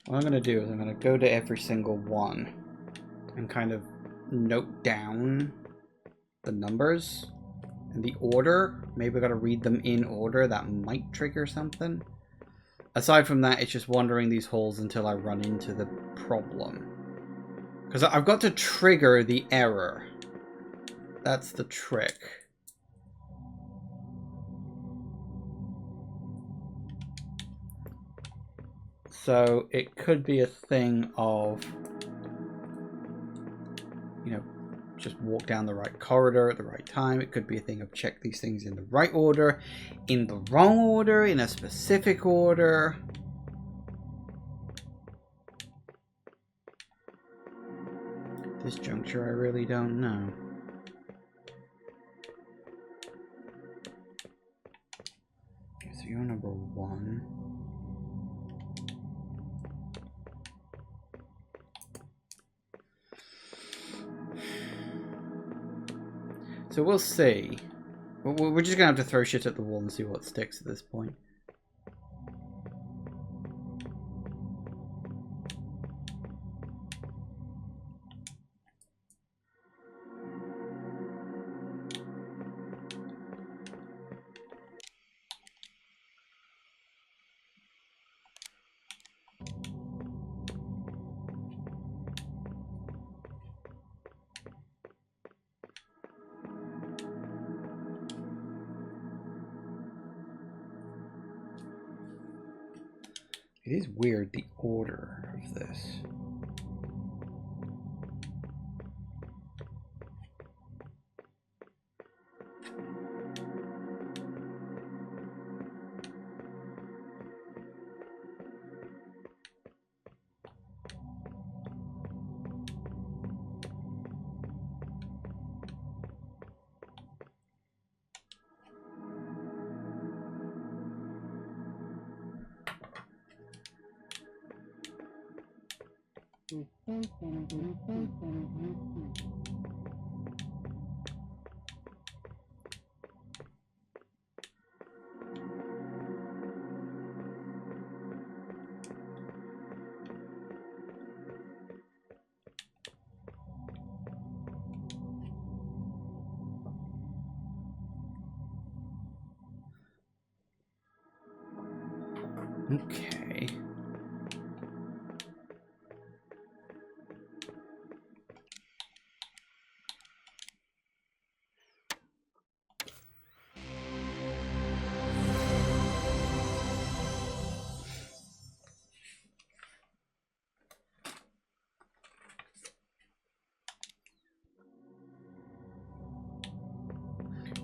What I'm going to do is I'm going to go to every single one and kind of note down the numbers and the order. Maybe I got to read them in order. That might trigger something. Aside from that, it's just wandering these halls until I run into the problem. Because I've got to trigger the error. That's the trick. So it could be a thing of, you know, just walk down the right corridor at the right time. It could be a thing of check these things in the right order, in the wrong order, in a specific order. This juncture, I really don't know. Okay, so you're number 1. So we'll see. We're just going to have to throw shit at the wall and see what sticks at this point. It is weird, the order of this. Okay.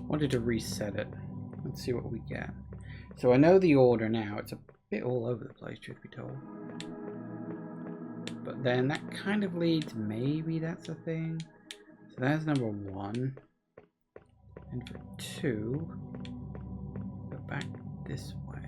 Wanted to reset it. Let's see what we get. So I know the order now. It's a bit all over the place, truth be told. But then that kind of leads, maybe that's a thing. So that's number 1. And for 2, go back this way.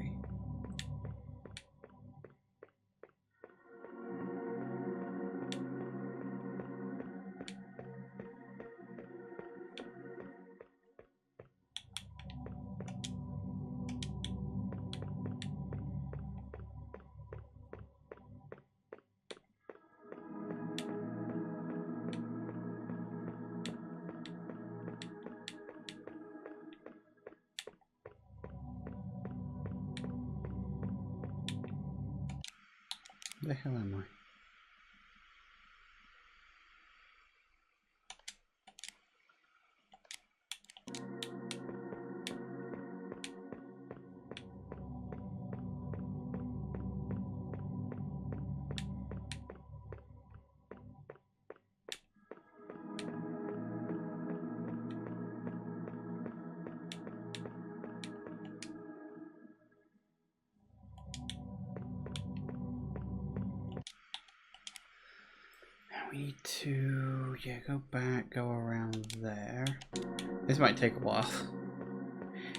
Where the hell am I? We need to, yeah, go back, go around there. This might take a while.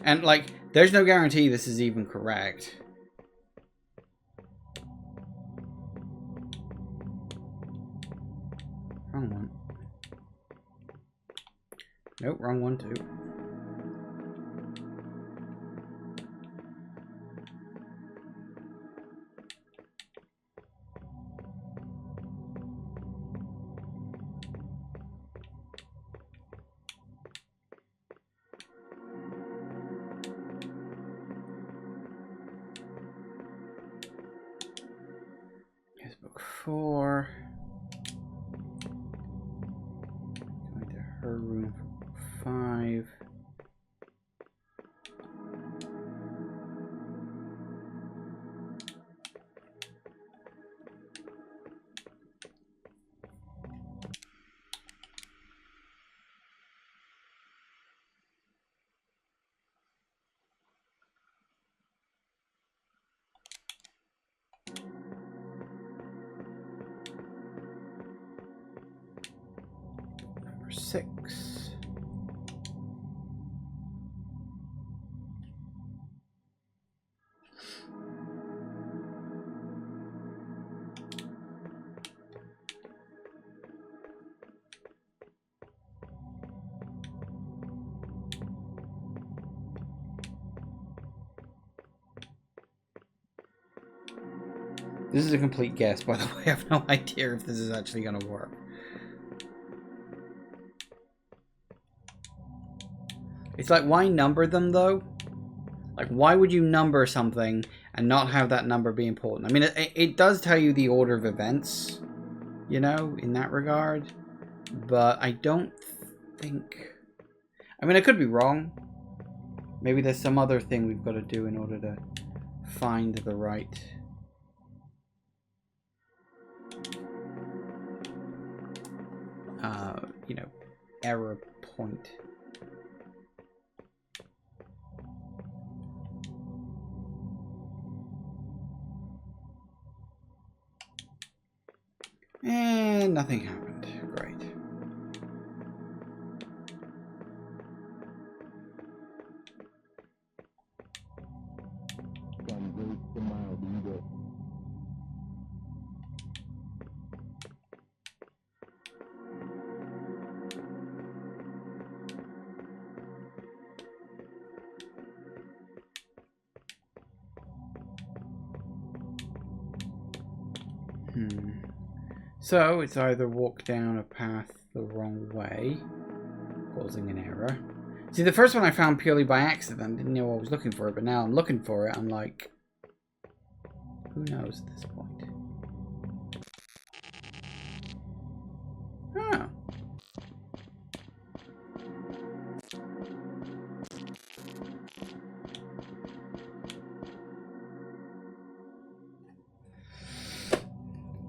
And, like, there's no guarantee this is even correct. Wrong one. Nope, wrong one too. Here's book 4. Going to her room for book 5. Number 6. This is a complete guess, by the way. I have no idea if this is actually going to work. It's like, why number them, though? Like, why would you number something and not have that number be important? I mean, it does tell you the order of events, you know, in that regard. But I don't think... I mean, I could be wrong. Maybe there's some other thing we've got to do in order to find the right... you know, error point. And nothing happened. Great. So it's either walk down a path the wrong way, causing an error. See, the first one I found purely by accident. Didn't know I was looking for it, but now I'm looking for it. I'm like, who knows at this point? Oh.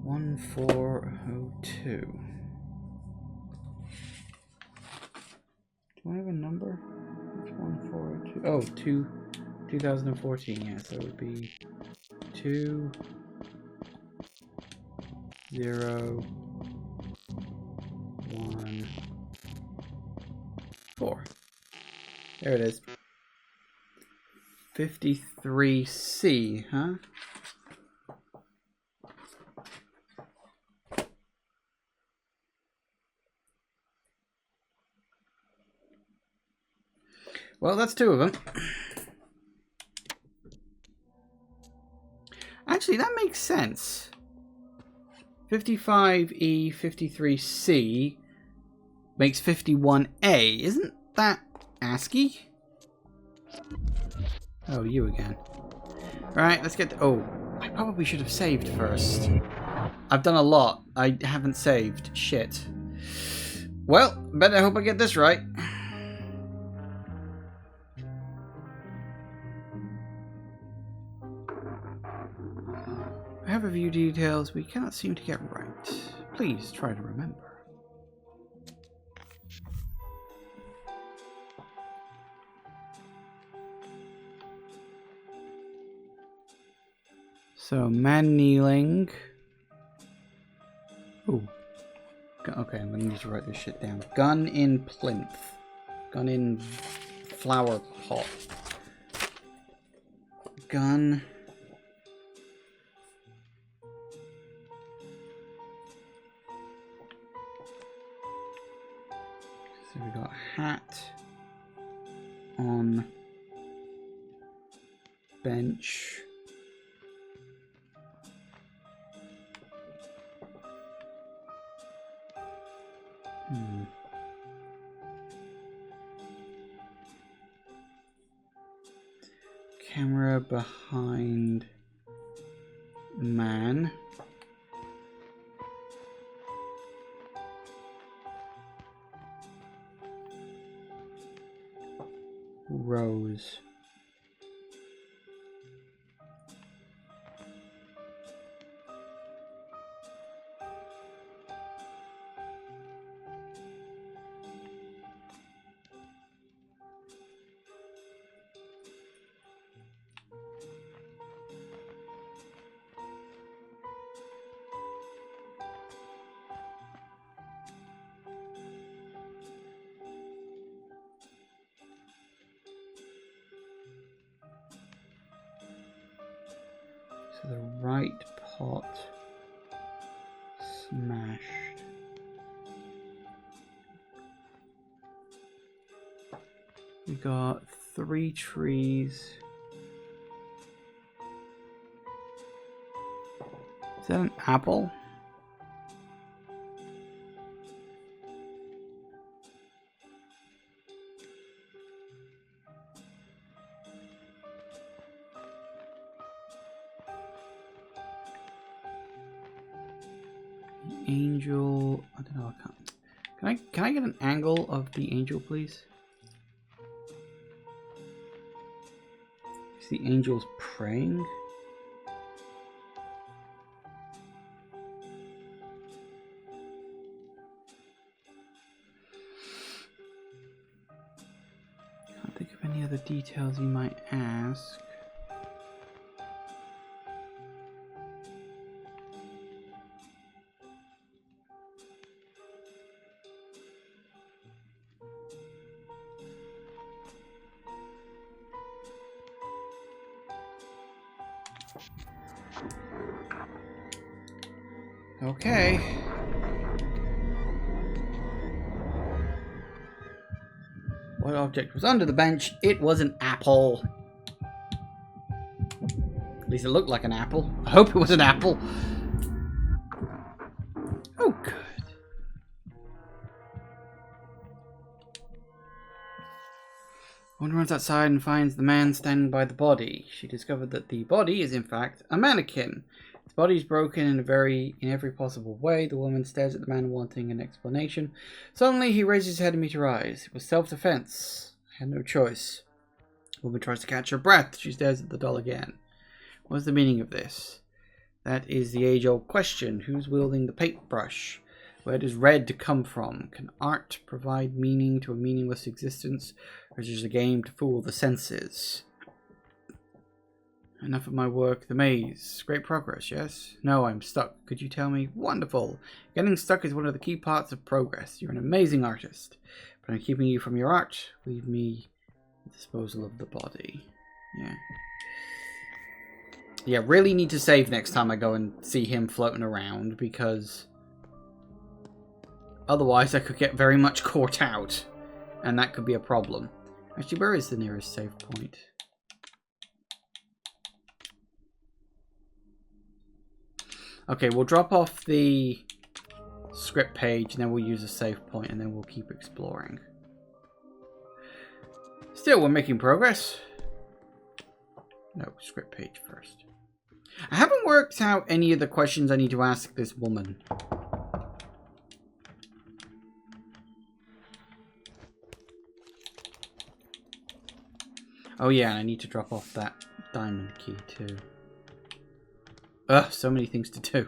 One 402. Do I have a number? It's 1402. Oh, 2014. Yeah, so it would be 2 0 1 4. There it is. 53C, huh? Well, that's two of them. Actually, that makes sense. 55E, 53C makes 51A. Isn't that ASCII? Oh, you again. Alright, let's get... Oh, I probably should have saved first. I've done a lot. I haven't saved. Shit. Well, better hope I get this right. I have a few details we cannot seem to get right. Please try to remember. So, man kneeling. Ooh. Okay, I'm gonna need to write this shit down. Gun in plinth. Gun in flower pot. Gun. So we got hat on bench. Camera behind man. Rose. So the right pot smashed. We got 3 trees. Is that an apple? Angel, I don't know. Can I get an angle of the angel, please? Is the angel's praying? Can't think of any other details you might ask. Okay. What object was under the bench? It was an apple. At least it looked like an apple. I hope it was an apple. Woman runs outside and finds the man standing by the body. She discovered that the body is in fact a mannequin. His body is broken in every possible way. The woman stares at the man wanting an explanation. Suddenly he raises his head to meet her eyes. It was self-defense. I had no choice. The woman tries to catch her breath. She stares at the doll again. What's the meaning of this? That is the age-old question. Who's wielding the paintbrush? Where does red come from? Can art provide meaning to a meaningless existence? Or is it just a game to fool the senses? Enough of my work. The maze. Great progress, yes? No, I'm stuck. Could you tell me? Wonderful. Getting stuck is one of the key parts of progress. You're an amazing artist. But I'm keeping you from your art. Leave me the disposal of the body. Yeah. Yeah, really need to save next time I go and see him floating around, because otherwise I could get very much caught out, and that could be a problem. Actually, where is the nearest save point? Okay, we'll drop off the script page, and then we'll use a save point, and then we'll keep exploring. Still, we're making progress. No, script page first. I haven't worked out any of the questions I need to ask this woman. Oh yeah, and I need to drop off that diamond key too. Ugh, so many things to do.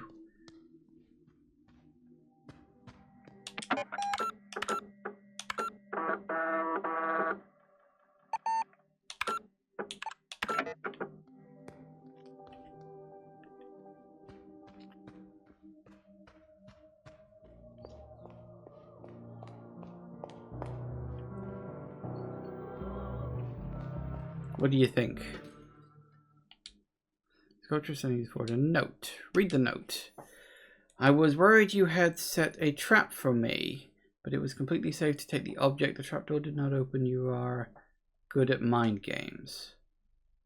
What do you think? Sculpture sending forward a note. Read the note. I was worried you had set a trap for me, but it was completely safe to take the object. The trapdoor did not open. You are good at mind games.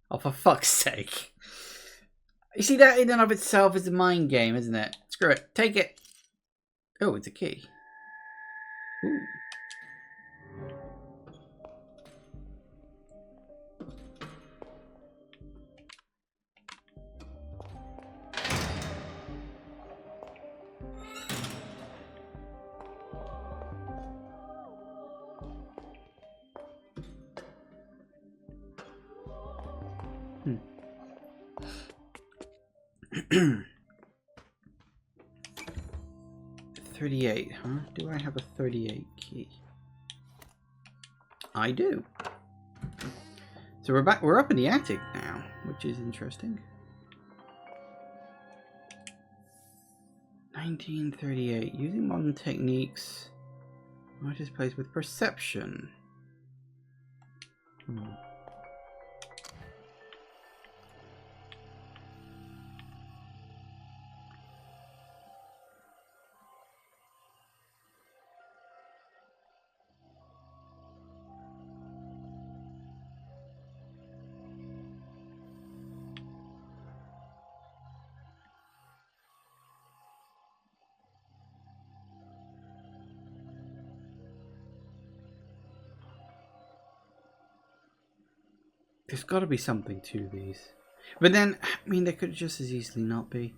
Oh, for fuck's sake. You see, that in and of itself is a mind game, isn't it? Screw it. Take it. Oh, it's a key. Ooh. Hmm. 38, huh? Do I have a 38 key? I do. So we're back. We're up in the attic now, which is interesting. 1938. Using modern techniques. Artist plays with perception. Hmm. There's got to be something to these. But then, I mean, there could just as easily not be.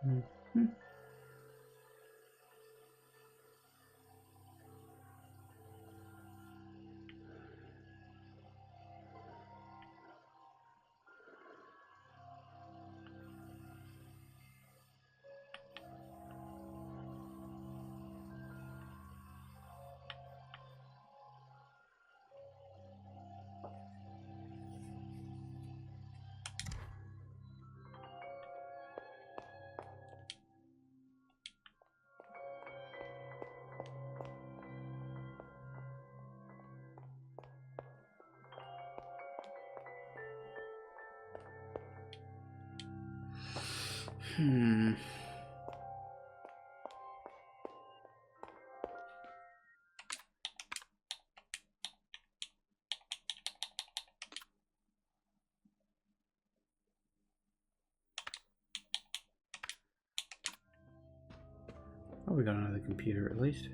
Mm-hmm. Hmm. Oh, we got another computer at least.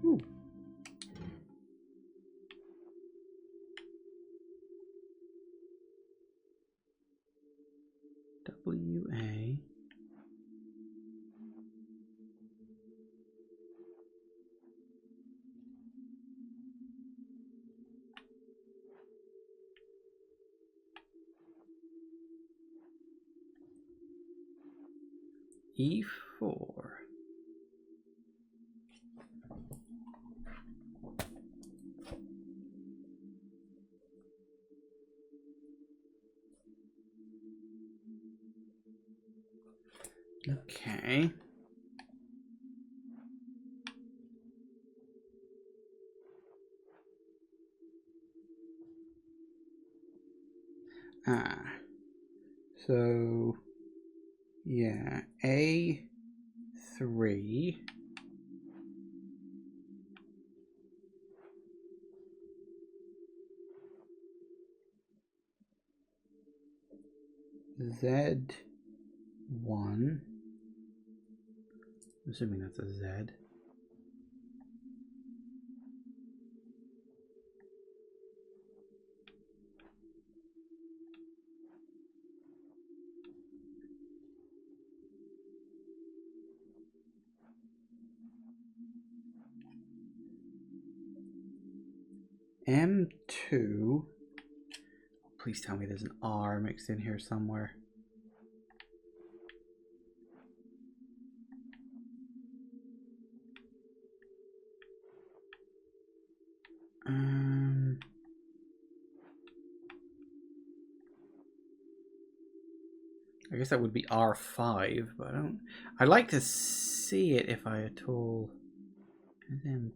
Ooh. WA. E4. Okay. Ah. So, yeah, A3. Z1. I'm assuming that's a Z. M2. Please tell me there's an R mixed in here somewhere. I guess that would be R5, but I don't. I'd like to see it if I at all. M2.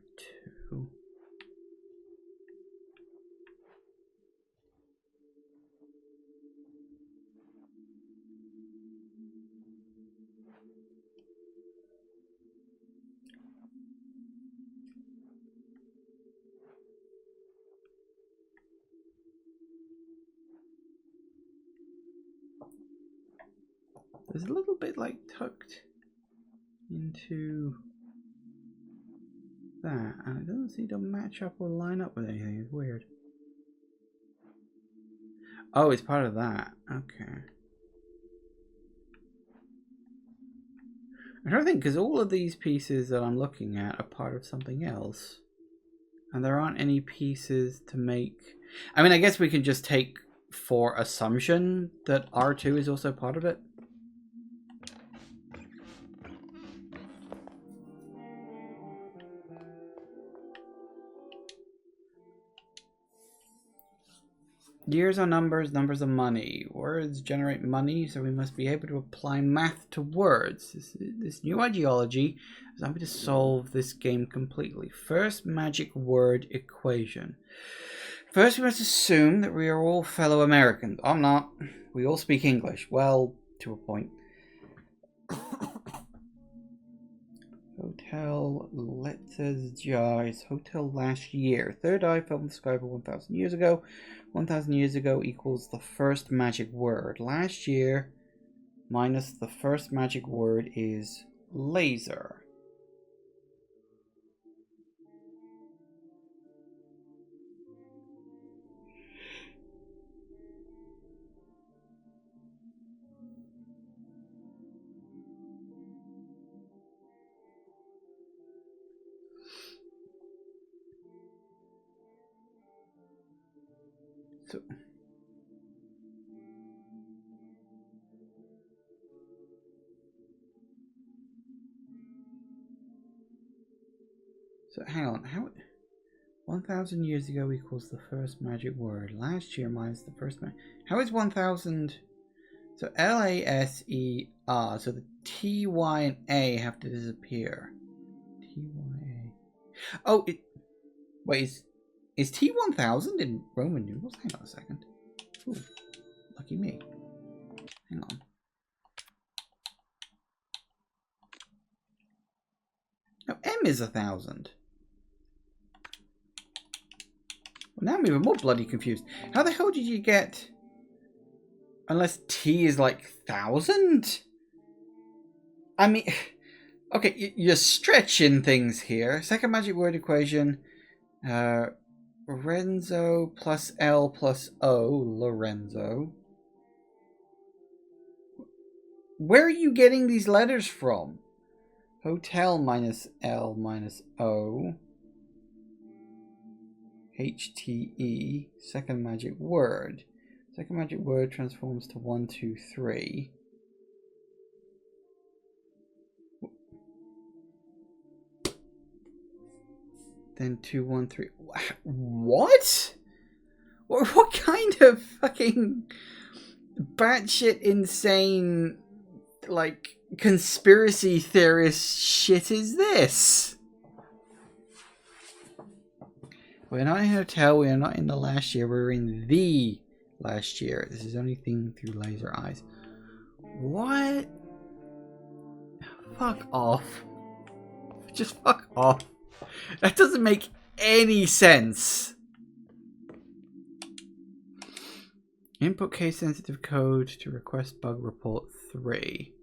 There's a little bit like tucked into that, and it doesn't seem to match up or line up with anything. It's weird. Oh, it's part of that. Okay. I'm trying to think, because all of these pieces that I'm looking at are part of something else. And there aren't any pieces to make... I mean, I guess we can just take for assumption that R2 is also part of it. Years are numbers, numbers are money. Words generate money, so we must be able to apply math to words. This new ideology is going to solve this game completely. First magic word equation. First, we must assume that we are all fellow Americans. I'm not. We all speak English. Well, to a point. Hotel Letters Hotel last year. Third eye fell in the sky over 1,000 years ago. 1,000 years ago equals the first magic word. Last year minus the first magic word is laser. So hang on, how 1,000 years ago equals the first magic word. Last year minus the first magic. How is 1,000? So LASER. So the TY and A have to disappear. TYA. Oh, wait, is T1000 in Roman numerals? Hang on a second. Ooh, lucky me. Hang on. is 1,000. Well, now I'm even more bloody confused. How the hell did you get... Unless T is like 1,000? I mean... Okay, you're stretching things here. Second magic word equation. Lorenzo plus L plus O. Lorenzo. Where are you getting these letters from? Hotel minus L minus O. HTE. Second magic word. Second magic word transforms to 1, 2, 3. Then 2, 1, 3. What? What kind of fucking batshit insane, like, conspiracy theorist shit is this? We're not in a hotel. We are not in the last year. We're in the last year. This is only seen through laser eyes. What? Fuck off. Just fuck off. That doesn't make any sense. Input case sensitive code to request bug report 3.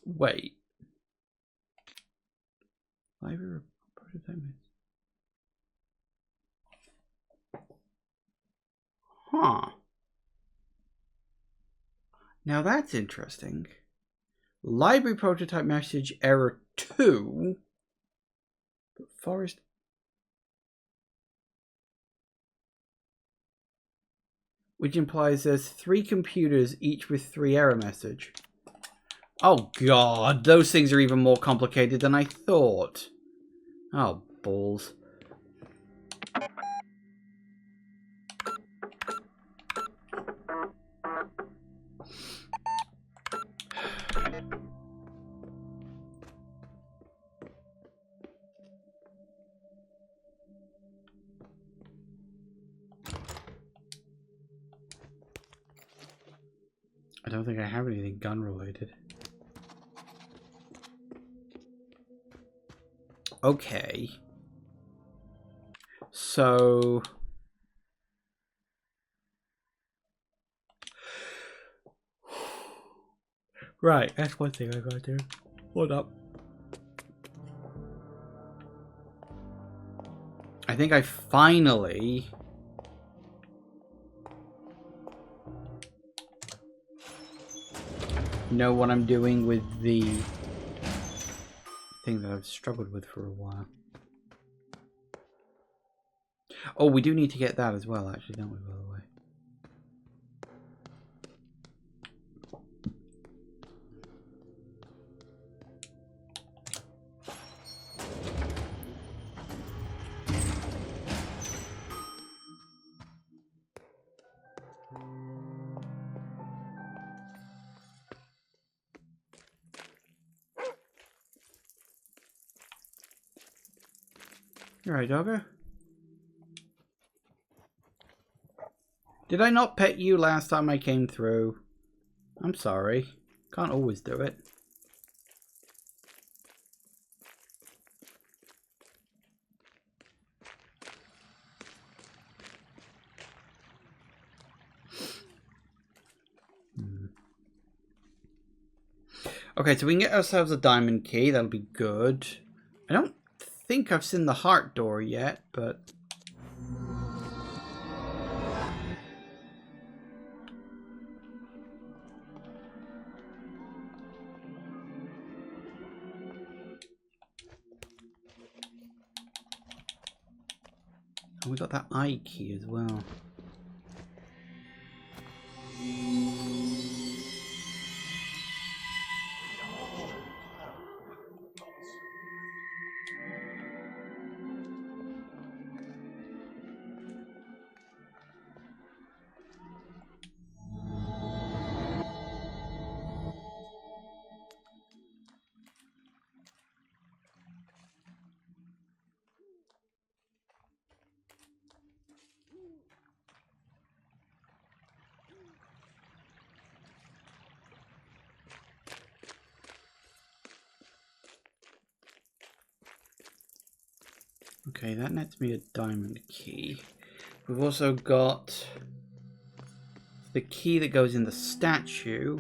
Wait. Library prototype. Huh. Now that's interesting. Library prototype message error 2. But Forest. Which implies there's 3 computers, each with 3 error message. Oh god, those things are even more complicated than I thought. Oh, balls. I don't think I have anything gun related. Okay. So... Right, that's one thing I gotta do. Hold up. I think I finally... know what I'm doing with the thing that I've struggled with for a while. Oh, we do need to get that as well, actually, don't we, by the way? You alright, doggo? Did I not pet you last time I came through? I'm sorry. Can't always do it. Okay, so we can get ourselves a diamond key. That'll be good. I don't think I've seen the heart door yet, but... And we got that I key as well. Okay, that nets me a diamond key. We've also got the key that goes in the statue.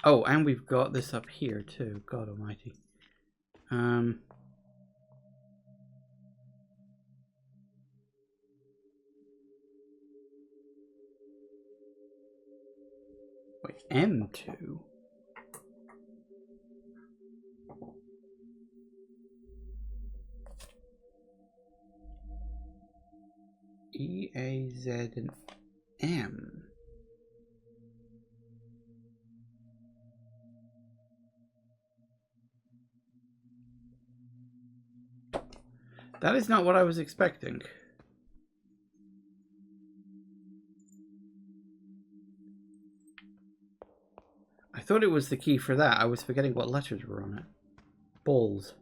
Oh, and we've got this up here too. God almighty. Wait, M2? E, A, Z, and M. That is not what I was expecting. I thought it was the key for that. I was forgetting what letters were on it. Balls.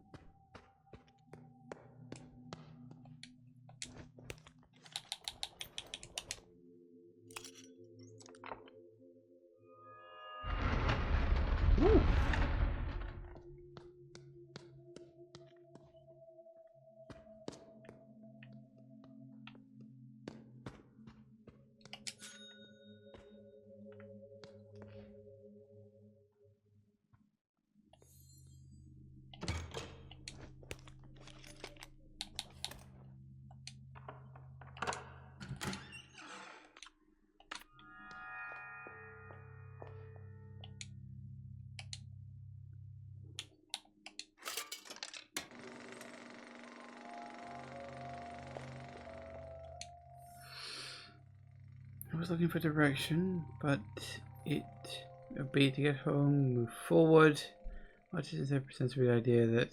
Ooh. I was looking for direction, but it would be to get home, move forward. What is their sensory idea that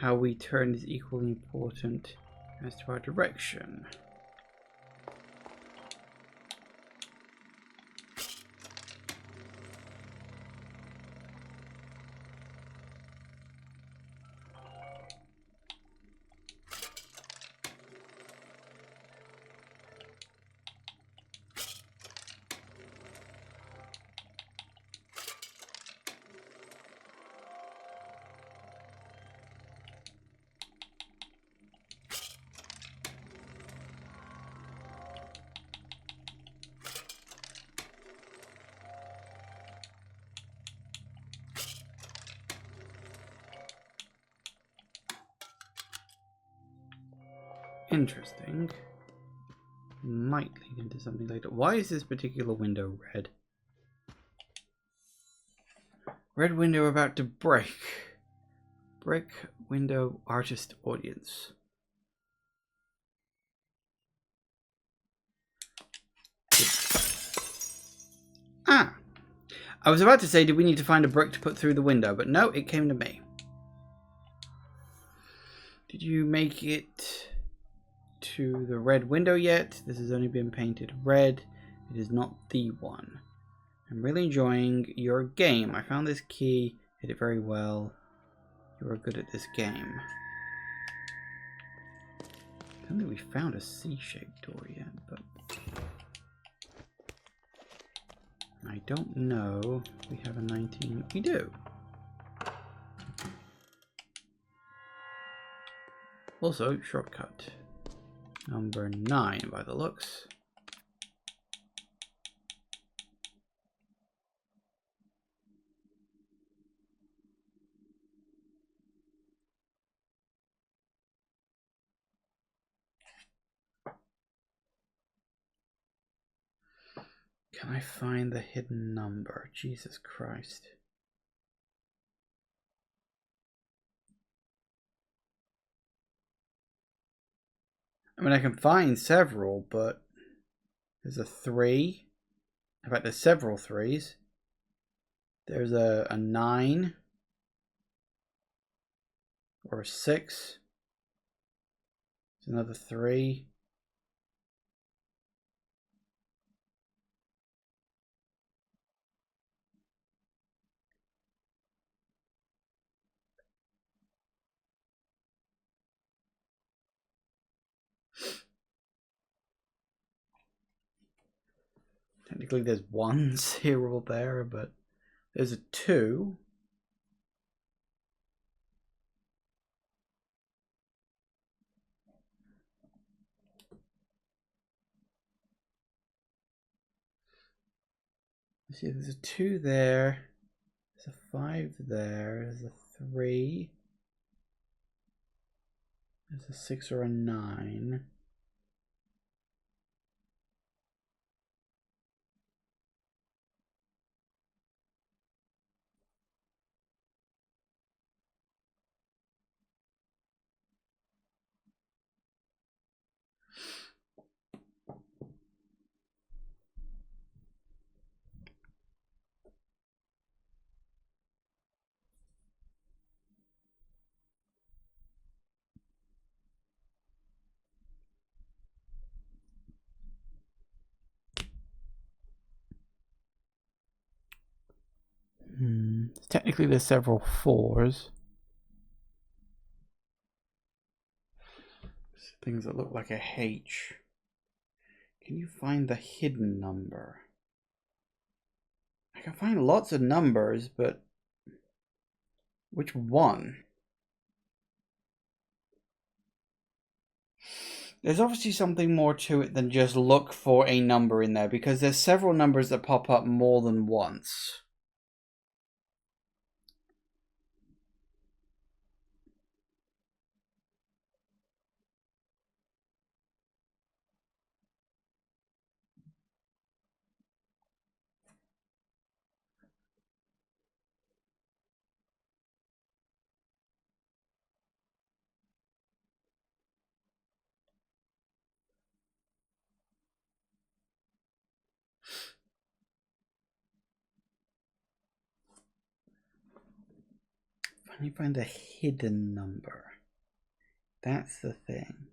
how we turn is equally important as to our direction? Interesting. Might lead into something later. Why is this particular window red? Red window about to break. Brick window artist audience. Ah! I was about to say, did we need to find a brick to put through the window? But no, it came to me. Did you make it to the red window yet? This has only been painted red. It is not the one. I'm really enjoying your game. I found this key, hit it very well. You are good at this game. I don't think we found a C-shaped door yet, but I don't know if we have a 19. We do. Also, shortcut. Number 9 by the looks. Can I find the hidden number? Jesus Christ. I mean, I can find several, but there's a 3. In fact, there's several 3s. There's a 9 or a 6. There's another 3. Technically, there's 1s here or there, but there's a 2. Let's see, there's a 2 there. There's a 5 there. There's a 3. There's a 6 or a 9. Technically, there's several 4s. Things that look like a H. Can you find the hidden number? I can find lots of numbers, but which one? There's obviously something more to it than just look for a number in there, because there's several numbers that pop up more than once. Can you find a hidden number? That's the thing.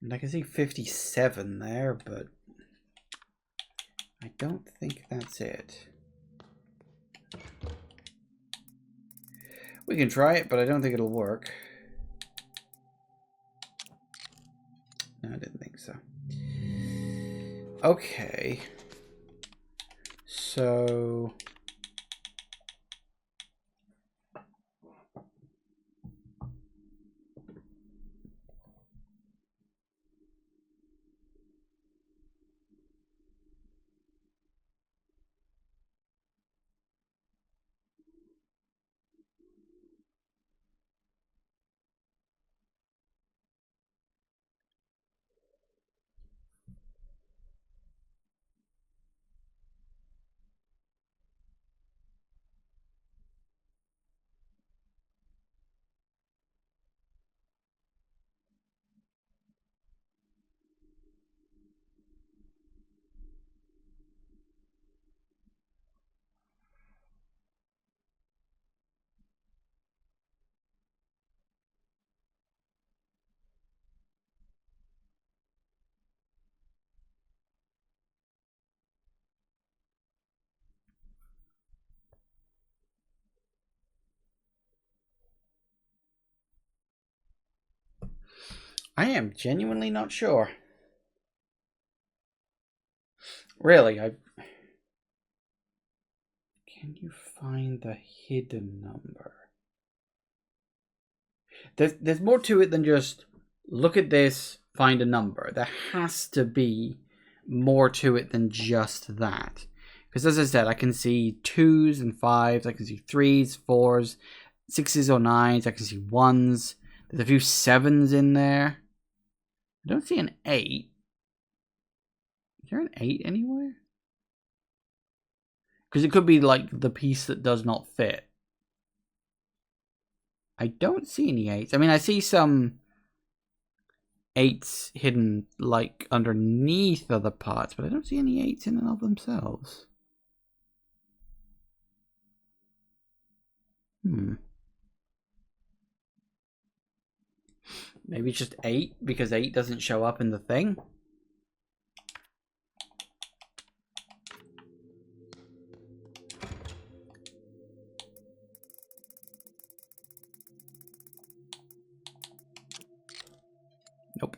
And I can see 57 there, but I don't think that's it. We can try it, but I don't think it'll work. No, I didn't think so. Okay. So... I am genuinely not sure. Really, Can you find the hidden number? There's more to it than just look at this, find a number. There has to be more to it than just that. Because as I said, I can see 2s and 5s, I can see 3s, 4s, 6s or 9s, I can see 1s. There's a few 7s in there. I don't see an 8. Is there an 8 anywhere? Because it could be like the piece that does not fit. I don't see any 8s. I mean, I see some 8s hidden, like, underneath other parts, but I don't see any 8s in and of themselves. Maybe it's just 8, because 8 doesn't show up in the thing? Nope.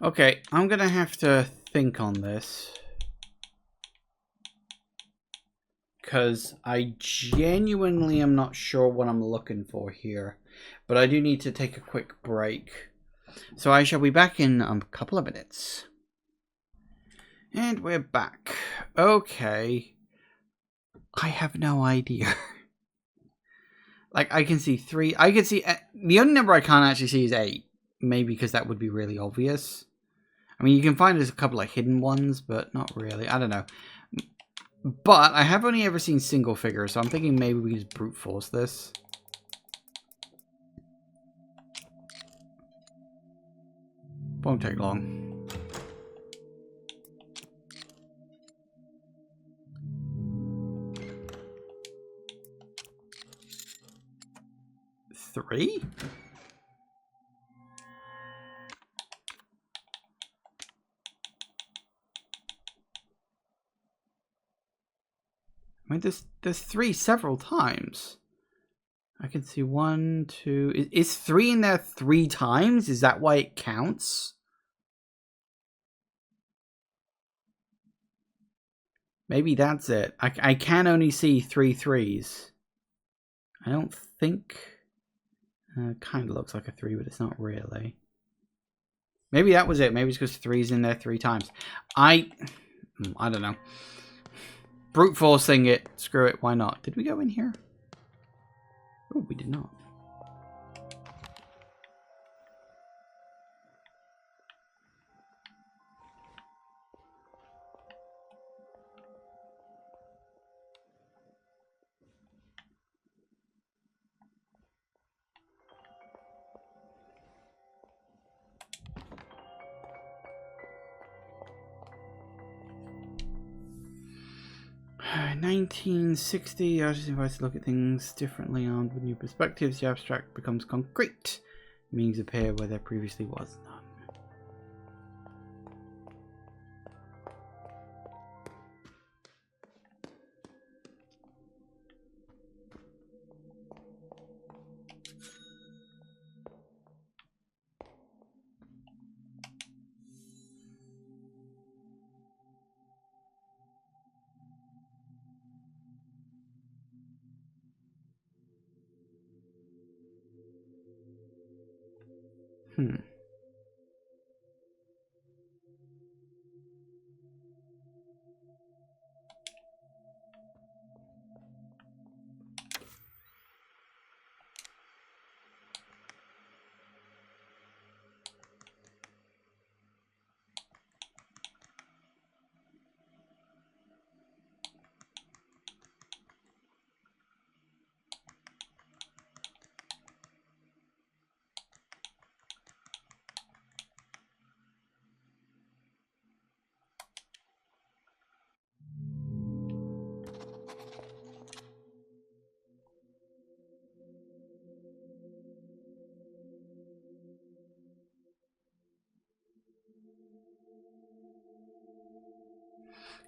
Okay, I'm gonna have to think on this. Because I genuinely am not sure what I'm looking for here. But I do need to take a quick break. So I shall be back in a couple of minutes. And we're back. Okay. I have no idea. Like, I can see 3. I can see... the only number I can't actually see is 8. Maybe because that would be really obvious. I mean, you can find there's a couple of hidden ones, but not really. I don't know. But I have only ever seen single figures, so I'm thinking maybe we just brute force this. Won't take long. Three? I mean, there's 3 several times. I can see 1, 2... Is 3 in there 3 times? Is that why it counts? Maybe that's it. I can only see 3 3s. I don't think... kind of looks like a 3, but it's not really. Maybe that was it. Maybe it's because 3's in there 3 times. I don't know. Brute forcing it. Screw it. Why not? Did we go in here? Oh, we did not. In 1960, artists invited to look at things differently, armed with new perspectives. The abstract becomes concrete. Meanings appear where there previously was none.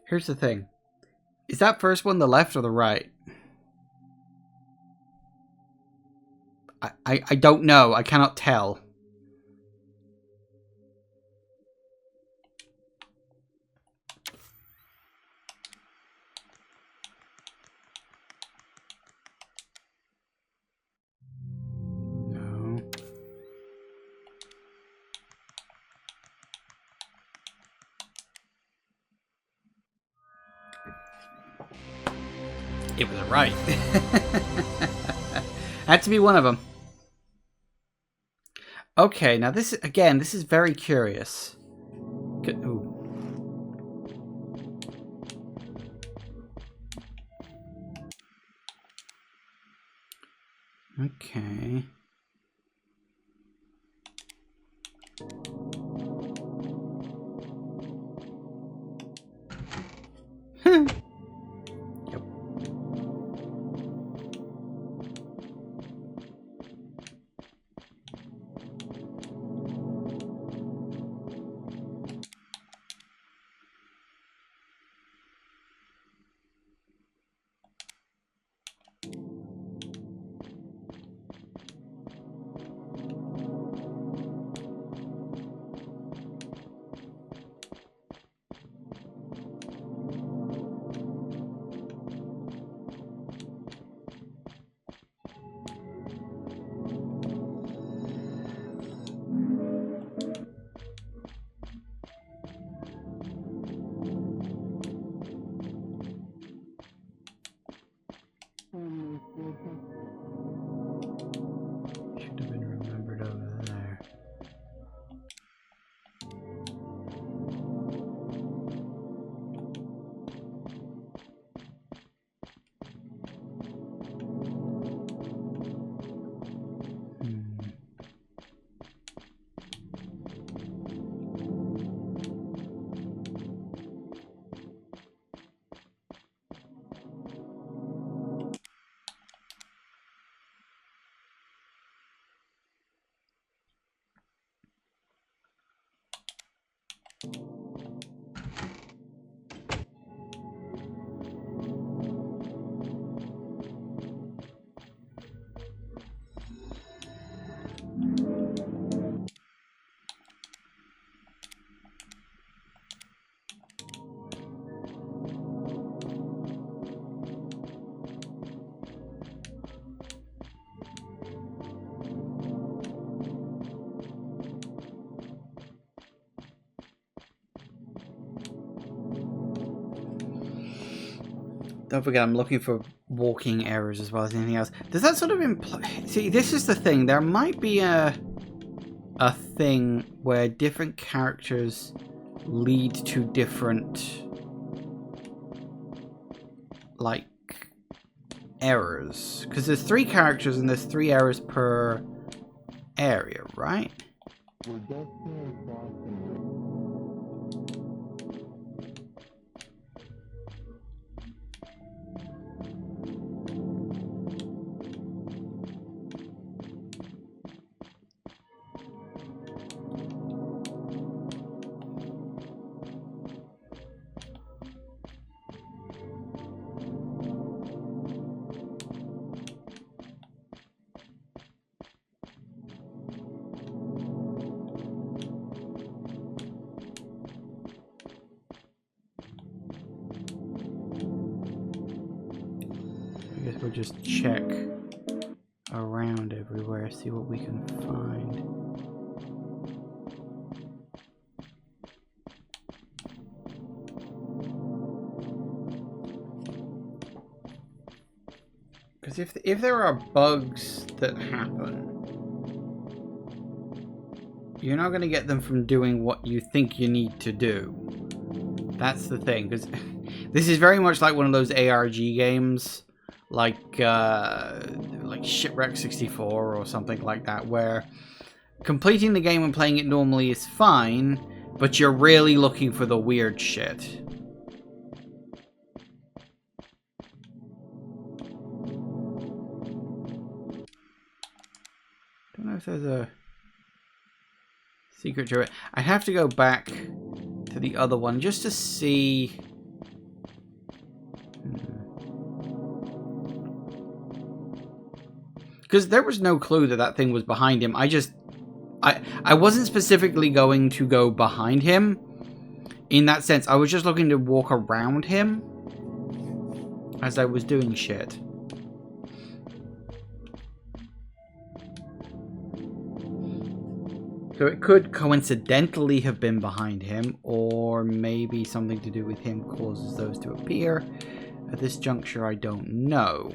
Here's the thing. Is that first one the left or the right? I don't know. I cannot tell. No. It was right. Had to be one of them. Okay, now this is very curious. Ooh. Okay. Yep. Should have been remembered over there. Don't forget, I'm looking for walking errors as well as anything else. Does that sort of imply... See, this is the thing. There might be a thing where different characters lead to different, like, errors. Because there's 3 characters and there's 3 errors per area, right? I guess we'll just check around everywhere, see what we can find. Because if there are bugs that happen, you're not going to get them from doing what you think you need to do. That's the thing, because this is very much like one of those ARG games, like Shipwreck 64 or something like that, where completing the game and playing it normally is fine, but you're really looking for the weird shit. Don't know if there's a secret to it. I have to go back to the other one just to see. Because there was no clue that that thing was behind him. I wasn't specifically going to go behind him. In that sense, I was just looking to walk around him as I was doing shit. So it could coincidentally have been behind him, or maybe something to do with him causes those to appear. At this juncture, I don't know.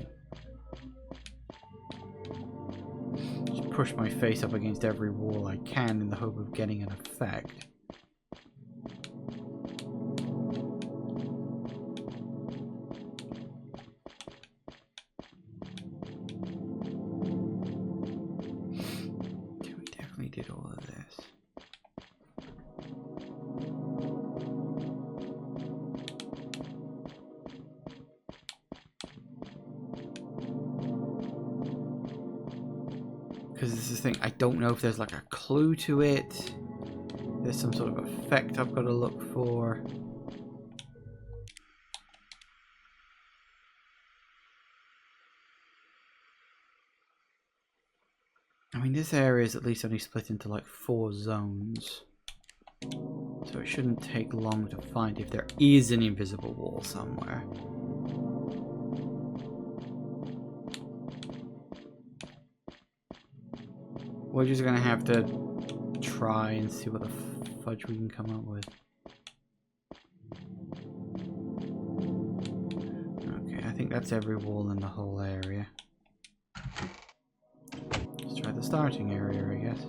Just push my face up against every wall I can in the hope of getting an effect. did all of this. Because this is the thing, I don't know if there's like a clue to it. There's some sort of effect I've got to look for. I mean, this area is at least only split into like 4 zones. So it shouldn't take long to find if there is an invisible wall somewhere. We're just gonna have to try and see what the fudge we can come up with. Okay, I think that's every wall in the whole area. Let's try the starting area, I guess.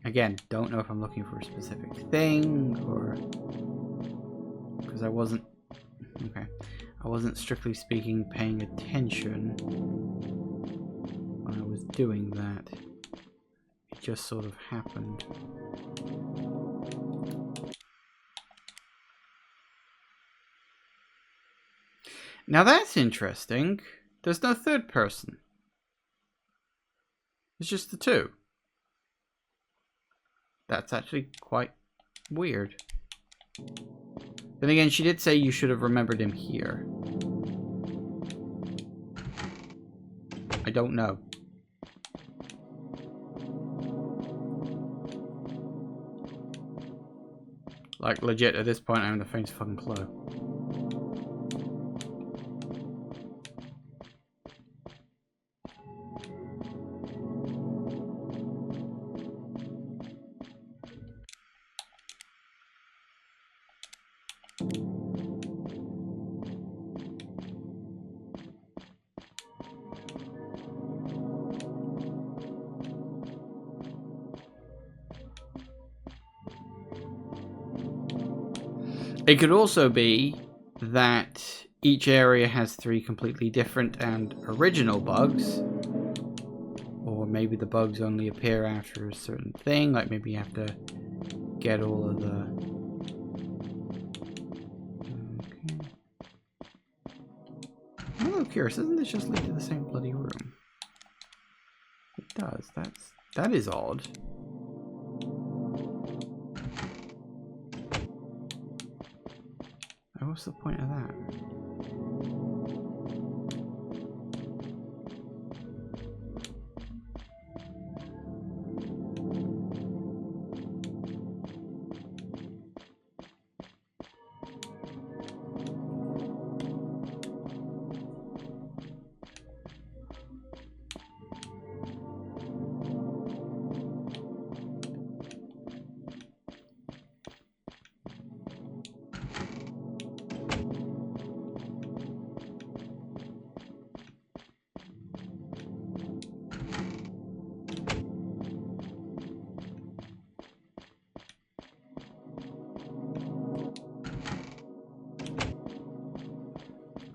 Again, don't know if I'm looking for a specific thing or... because I wasn't... okay. I wasn't strictly speaking paying attention when I was doing that. It just sort of happened. Now that's interesting. There's no third person. It's just the two. That's actually quite weird. Then again, she did say you should have remembered him here. I don't know. Like, legit, at this point, I haven't the faintest fucking clue. It could also be that each area has 3 completely different and original bugs. Or maybe the bugs only appear after a certain thing, like maybe you have to get all of the... okay. I'm a little curious, doesn't this just lead to the same bloody room? It does, that is odd. What's the point of that?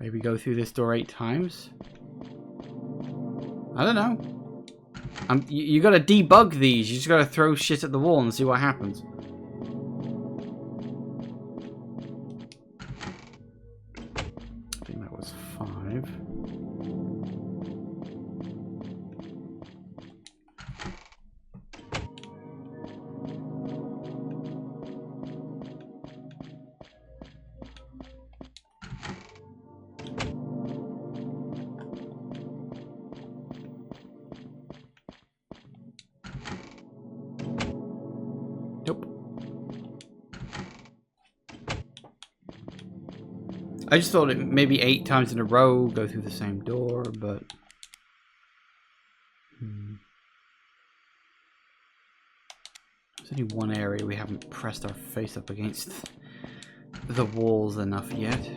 Maybe go through this door 8 times? I don't know. You gotta debug these. You just gotta throw shit at the wall and see what happens. I think that was 5. I just thought it maybe 8 times in a row, go through the same door, but... There's only one area we haven't pressed our face up against the walls enough yet.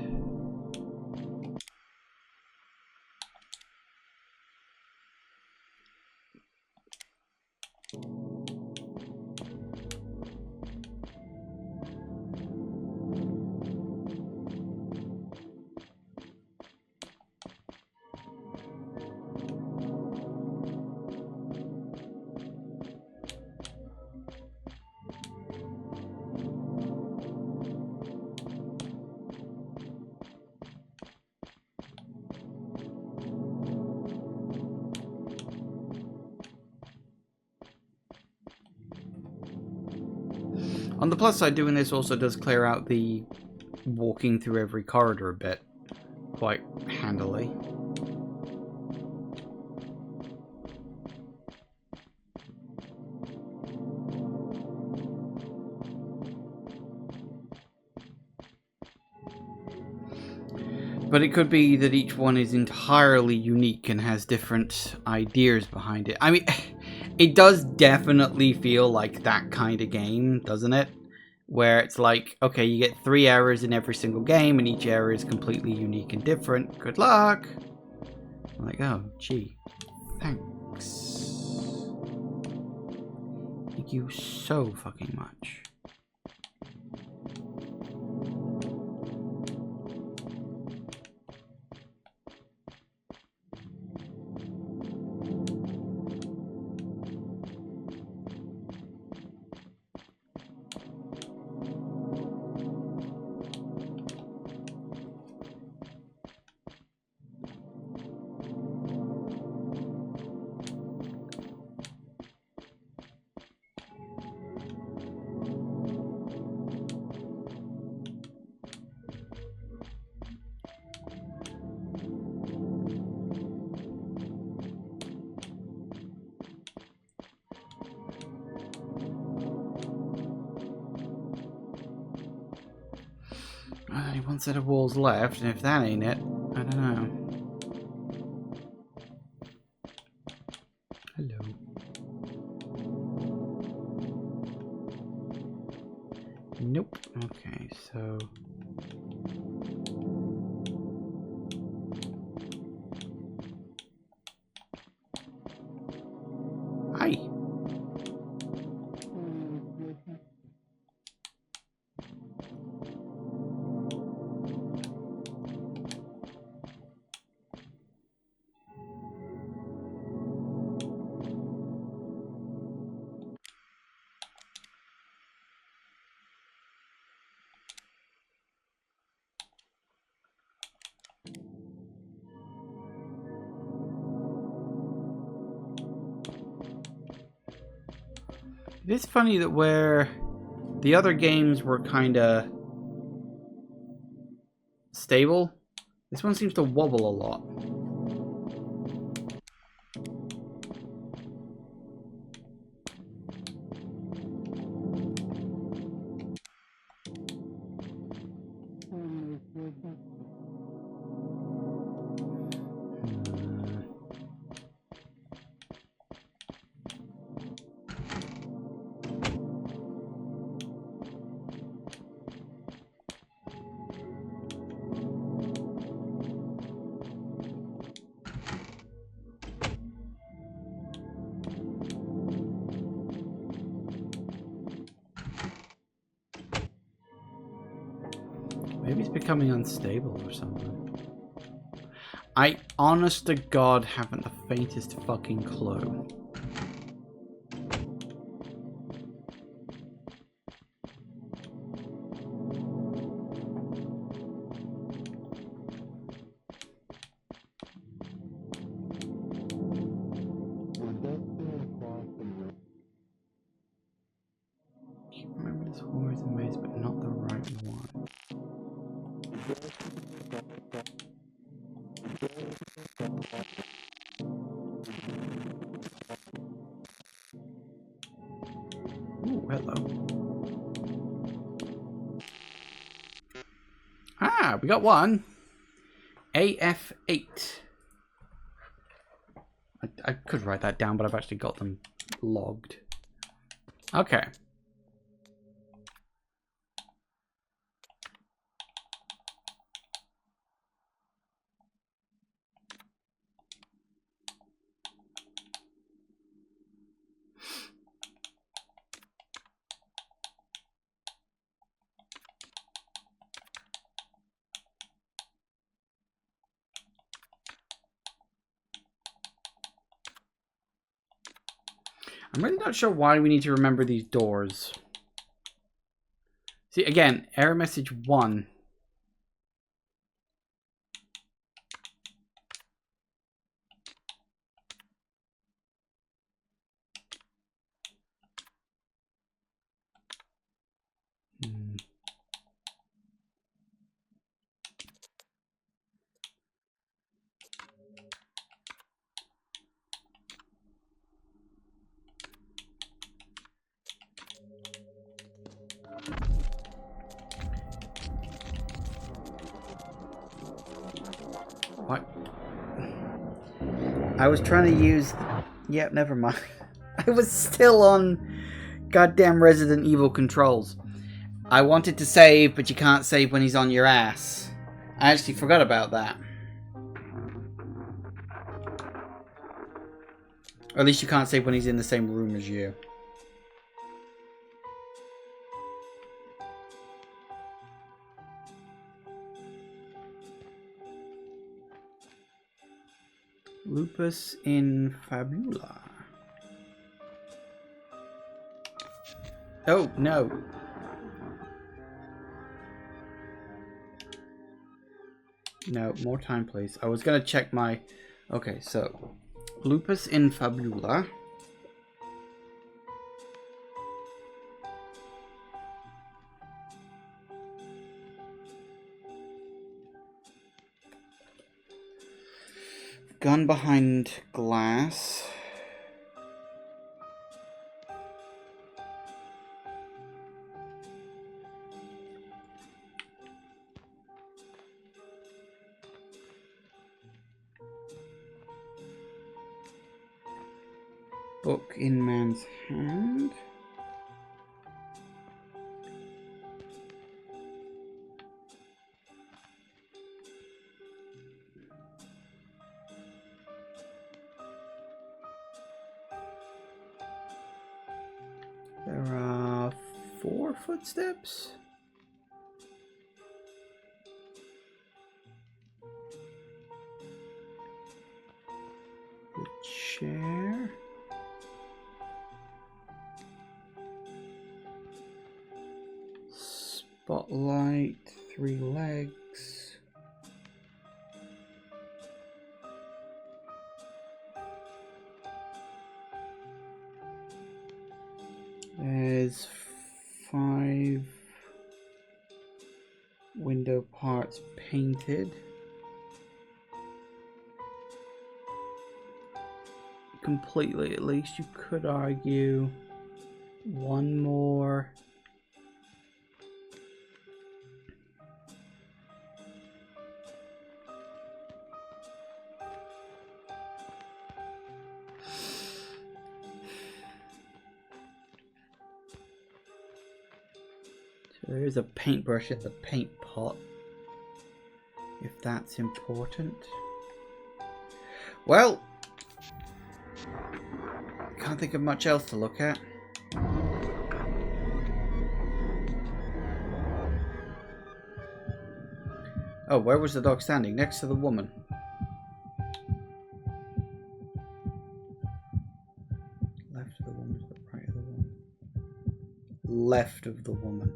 On the plus side, doing this also does clear out the walking through every corridor a bit quite handily. But it could be that each one is entirely unique and has different ideas behind it. I mean, it does definitely feel like that kind of game, doesn't it? Where it's like, okay, you get 3 hours in every single game and each area is completely unique and different. Good luck! I'm like, oh, gee. Thanks. Thank you so fucking much. Only one set of walls left, and if that ain't it, I don't know. Hello. Nope. Okay, so... Hi! It is funny that where the other games were kinda stable, this one seems to wobble a lot. Maybe it's becoming unstable or something. I, honest to God, haven't the faintest fucking clue. I remember this war is a maze, but not the right one. Ooh, hello. Ah, we got one. AF8. I could write that down, but I've actually got them logged. Okay. I'm really not sure why we need to remember these doors. See, again, error message 1. What? I was trying to use... Yep, never mind. I was still on goddamn Resident Evil controls. I wanted to save, but you can't save when he's on your ass. I actually forgot about that. Or at least you can't save when he's in the same room as you. Lupus in Fabula. Oh, no. No, more time, please. I was going to check my... Okay, so... Lupus in Fabula. Gun behind glass. Book in man's hand. There are 4 footsteps. The chair. Spotlight, 3 legs. There's 5 window parts painted. Completely, at least you could argue. 1 more. There is a paintbrush at the paint pot, if that's important. Well, can't think of much else to look at. Oh, where was the dog standing? Next to the woman. Left of the woman, to the right of the woman. Left of the woman.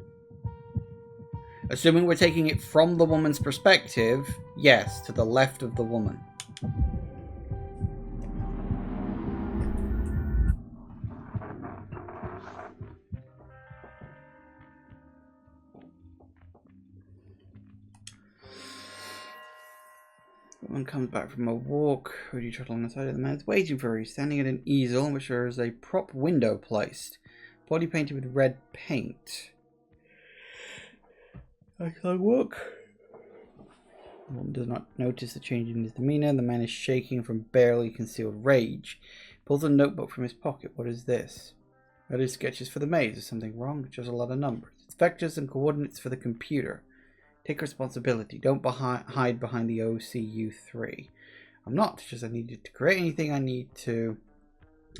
Assuming we're taking it from the woman's perspective, yes, to the left of the woman. The woman comes back from a walk. Rudy trot along the side of the man's waiting for her. He's standing at an easel in which there is a prop window placed. Body painted with red paint. I can't walk. The woman does not notice the change in his demeanor. The man is shaking from barely concealed rage. He pulls a notebook from his pocket. What is this? Are these sketches for the maze? Is something wrong? It's just a lot of numbers. It's vectors and coordinates for the computer. Take responsibility. Don't hide behind the OCU3. I'm not. It's just I needed to create anything I need to.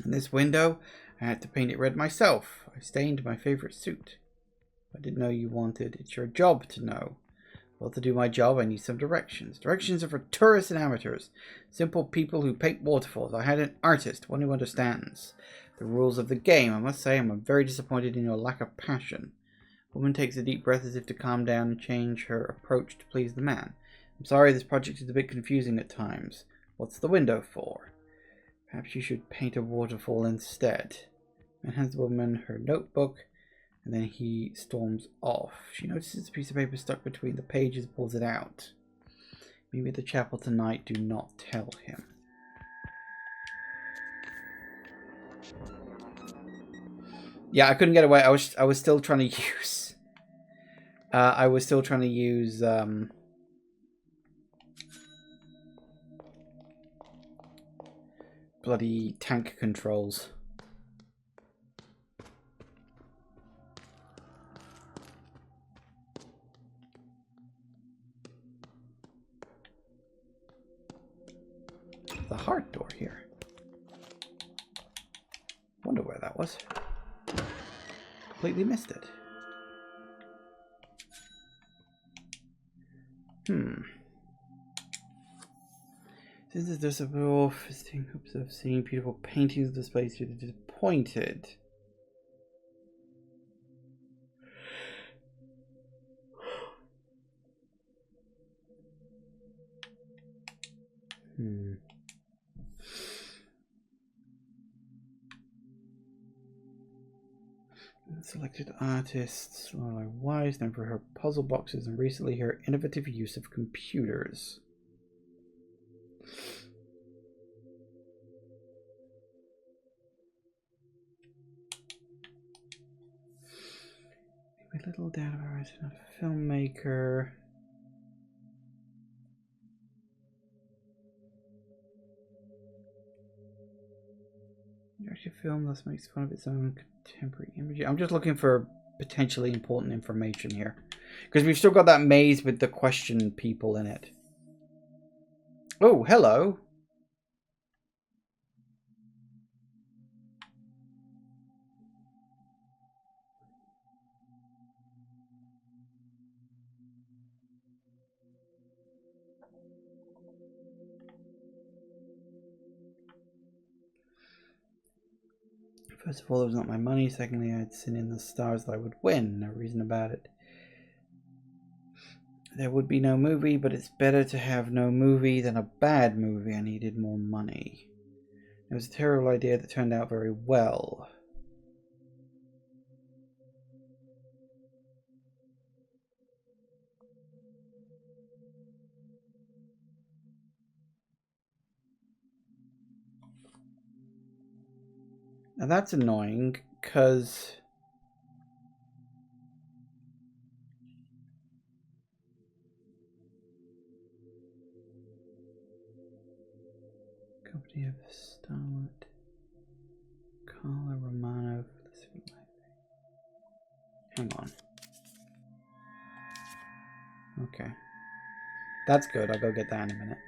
In this window, I had to paint it red myself. I stained my favorite suit. I didn't know you wanted. It's your job to know. Well, to do my job, I need some directions. Directions are for tourists and amateurs. Simple people who paint waterfalls. I had an artist, one who understands the rules of the game. I must say, I'm very disappointed in your lack of passion. The woman takes a deep breath as if to calm down and change her approach to please the man. I'm sorry, this project is a bit confusing at times. What's the window for? Perhaps you should paint a waterfall instead. Man hands the woman her notebook. And then he storms off. She notices a piece of paper stuck between the pages, pulls it out. Meet me at the chapel tonight. Do not tell him. Yeah, I couldn't get away. I was still trying to use. bloody tank controls. The heart door here. Wonder where that was. Completely missed it. Since there's a visiting hopes of seeing beautiful paintings displayed to the disappointed. Selected artists, Lorelei Wise, known for her puzzle boxes and recently her innovative use of computers. With little doubt about her, not a filmmaker. Directed film thus makes fun of its own contemporary imagery. I'm just looking for potentially important information here. Because we've still got that maze with the question people in it. Oh, hello. First of all, it was not my money. Secondly, I'd seen in the stars that I would win. No reason about it. There would be no movie, but it's better to have no movie than a bad movie. I needed more money. It was a terrible idea that turned out very well. Now that's annoying, because company of Starlet, Carla Romano. Hang on. Okay. That's good. I'll go get that in a minute.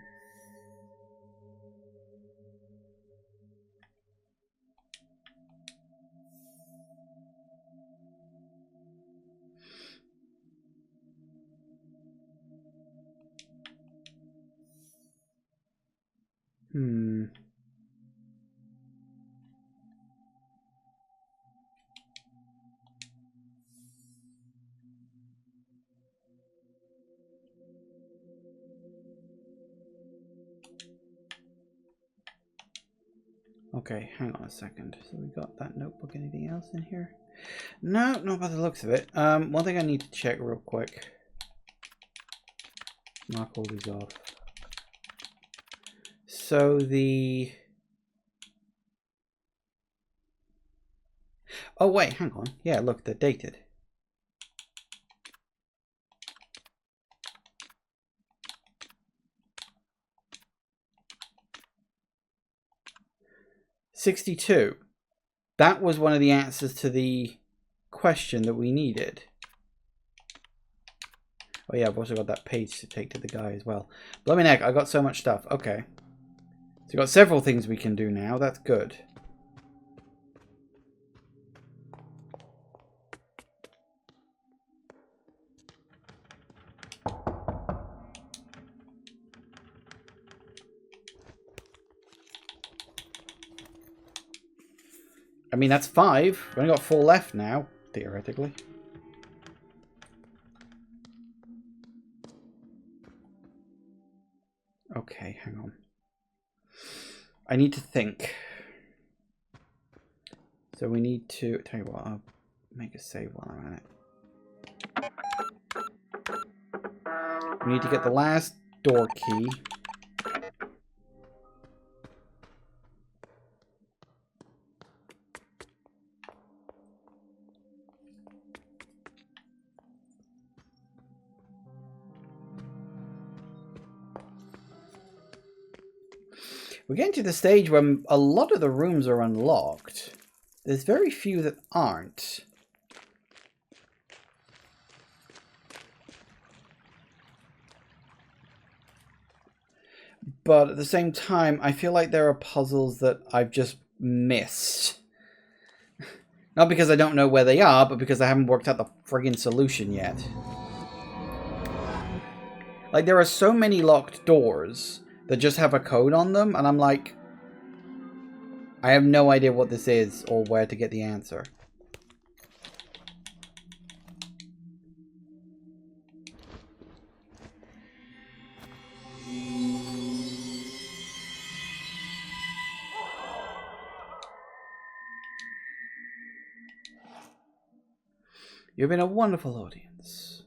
Okay, hang on a second. So we got that notebook. Anything else in here? No, not by the looks of it. One thing I need to check real quick. Mark all these off. So the... Oh wait, hang on. Yeah, look, they're dated. '62. That was one of the answers to the question that we needed. Oh yeah, I've also got that page to take to the guy as well. Blimey neck, I got so much stuff. Okay. So we've got several things we can do now. That's good. I mean, that's 5. We've only got 4 left now, theoretically. Okay, hang on. I need to think. So we need to... Tell you what, I'll make a save while I'm at it. We need to get the last door key. We're getting to the stage when a lot of the rooms are unlocked. There's very few that aren't. But at the same time, I feel like there are puzzles that I've just missed. Not because I don't know where they are, but because I haven't worked out the friggin' solution yet. Like, there are so many locked doors that just have a code on them, and I'm like, I have no idea what this is or where to get the answer. You've been a wonderful audience.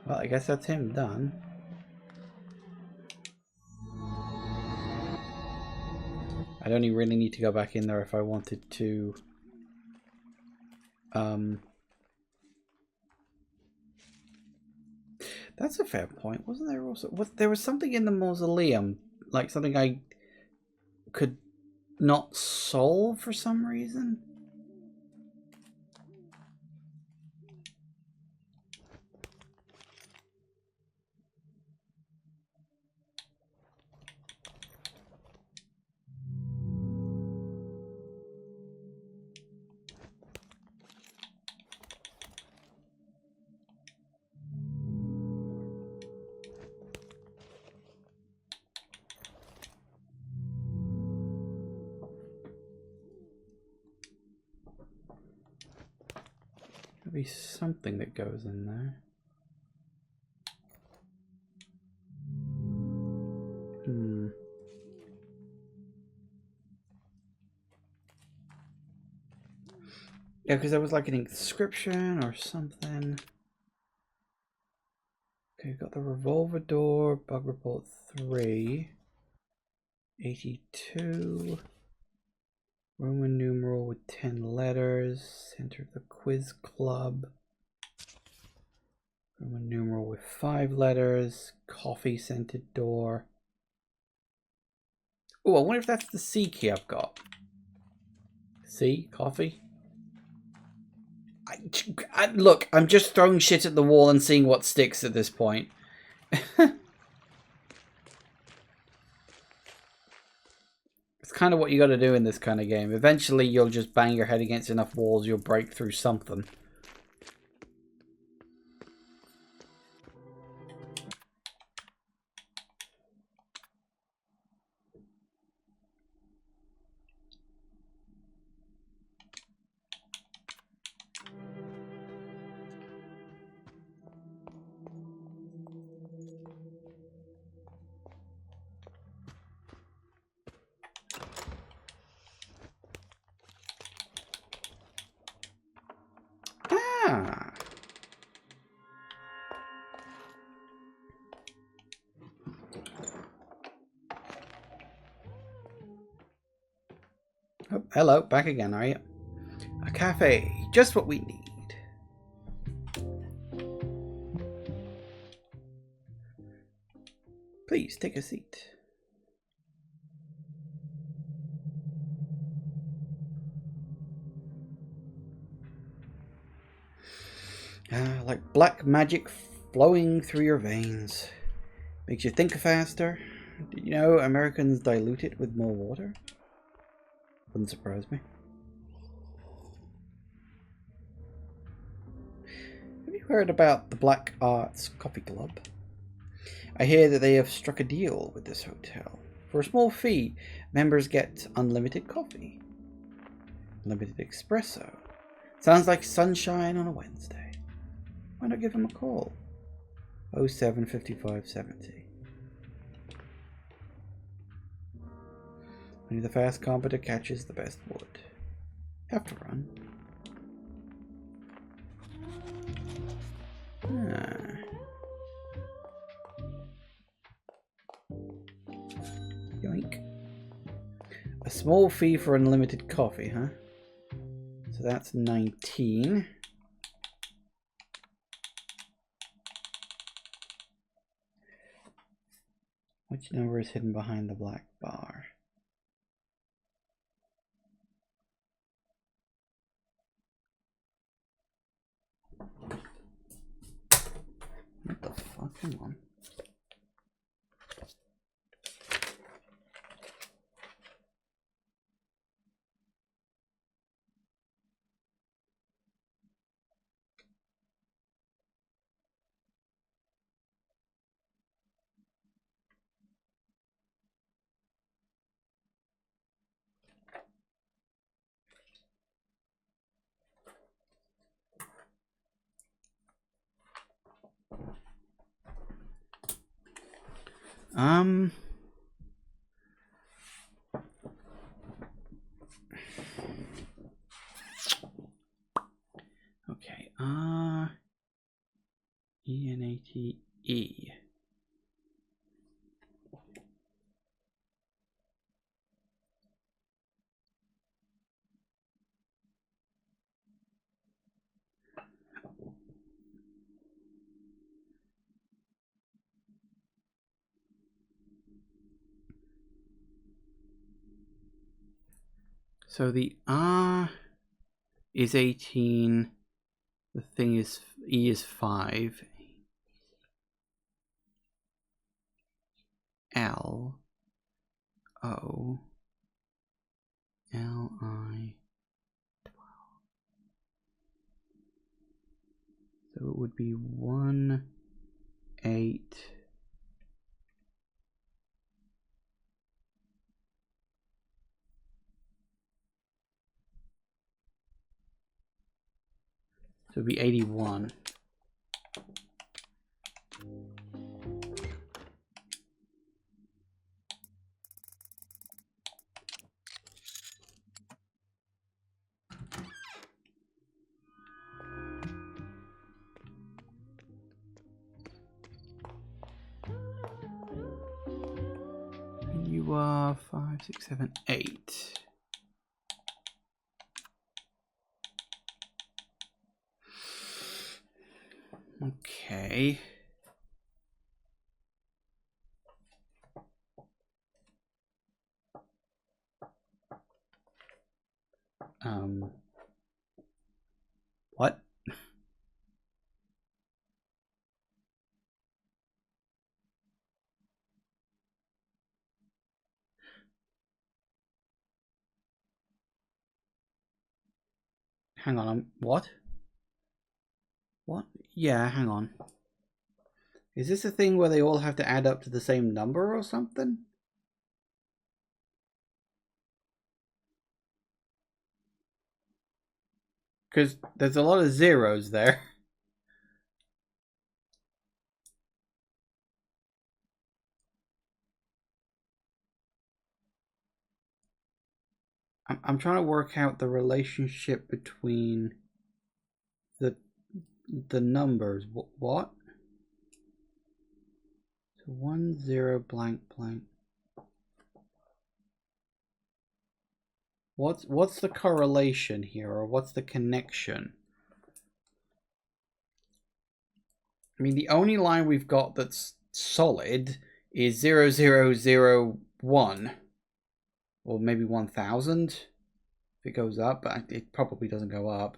Well, I guess that's him done. I'd only really need to go back in there if I wanted to. That's a fair point. Wasn't there also... there was something in the mausoleum, like something I could not solve for some reason? There'll be something that goes in there. Yeah, because there was like an inscription or something. Okay, we've got the revolver door, bug report 3, 82, Roman numeral with 10 letters, center of the quiz club, Roman numeral with 5 letters, coffee scented door. Oh, I wonder if that's the C key I've got. C, coffee. Look, I'm just throwing shit at the wall and seeing what sticks at this point. It's kind of what you got to do in this kind of game. Eventually, you'll just bang your head against enough walls, you'll break through something. Ah. Oh, hello, back again, are you? A cafe, just what we need. Please take a seat. Like black magic flowing through your veins. Makes you think faster. Did you know Americans dilute it with more water? Wouldn't surprise me. Have you heard about the Black Arts Coffee Club? I hear that they have struck a deal with this hotel. For a small fee, members get unlimited coffee. Unlimited espresso. Sounds like sunshine on a Wednesday. Why not give them a call? 07 55 70. Only the fast carpenter catches the best wood. Have to run. Yoink. A small fee for unlimited coffee, huh? So that's 19. Which number is hidden behind the black bar? What the fuck? Hang on. Okay, E-N-A-T-E. So the R is 18, the thing is, E is 5. L O L I 12. So it would be 1 8 so it would be 81. You are 5, 6, 7, 8. Okay. What? Hang on, what? What? Yeah, hang on. Is this a thing where they all have to add up to the same number or something? Because there's a lot of zeros there. I'm trying to work out the relationship between the numbers. What? So 1 0 blank blank. What's the correlation here, or what's the connection? I mean, the only line we've got that's solid is 0 0 0 1, or maybe 1000 if it goes up, but it probably doesn't go up.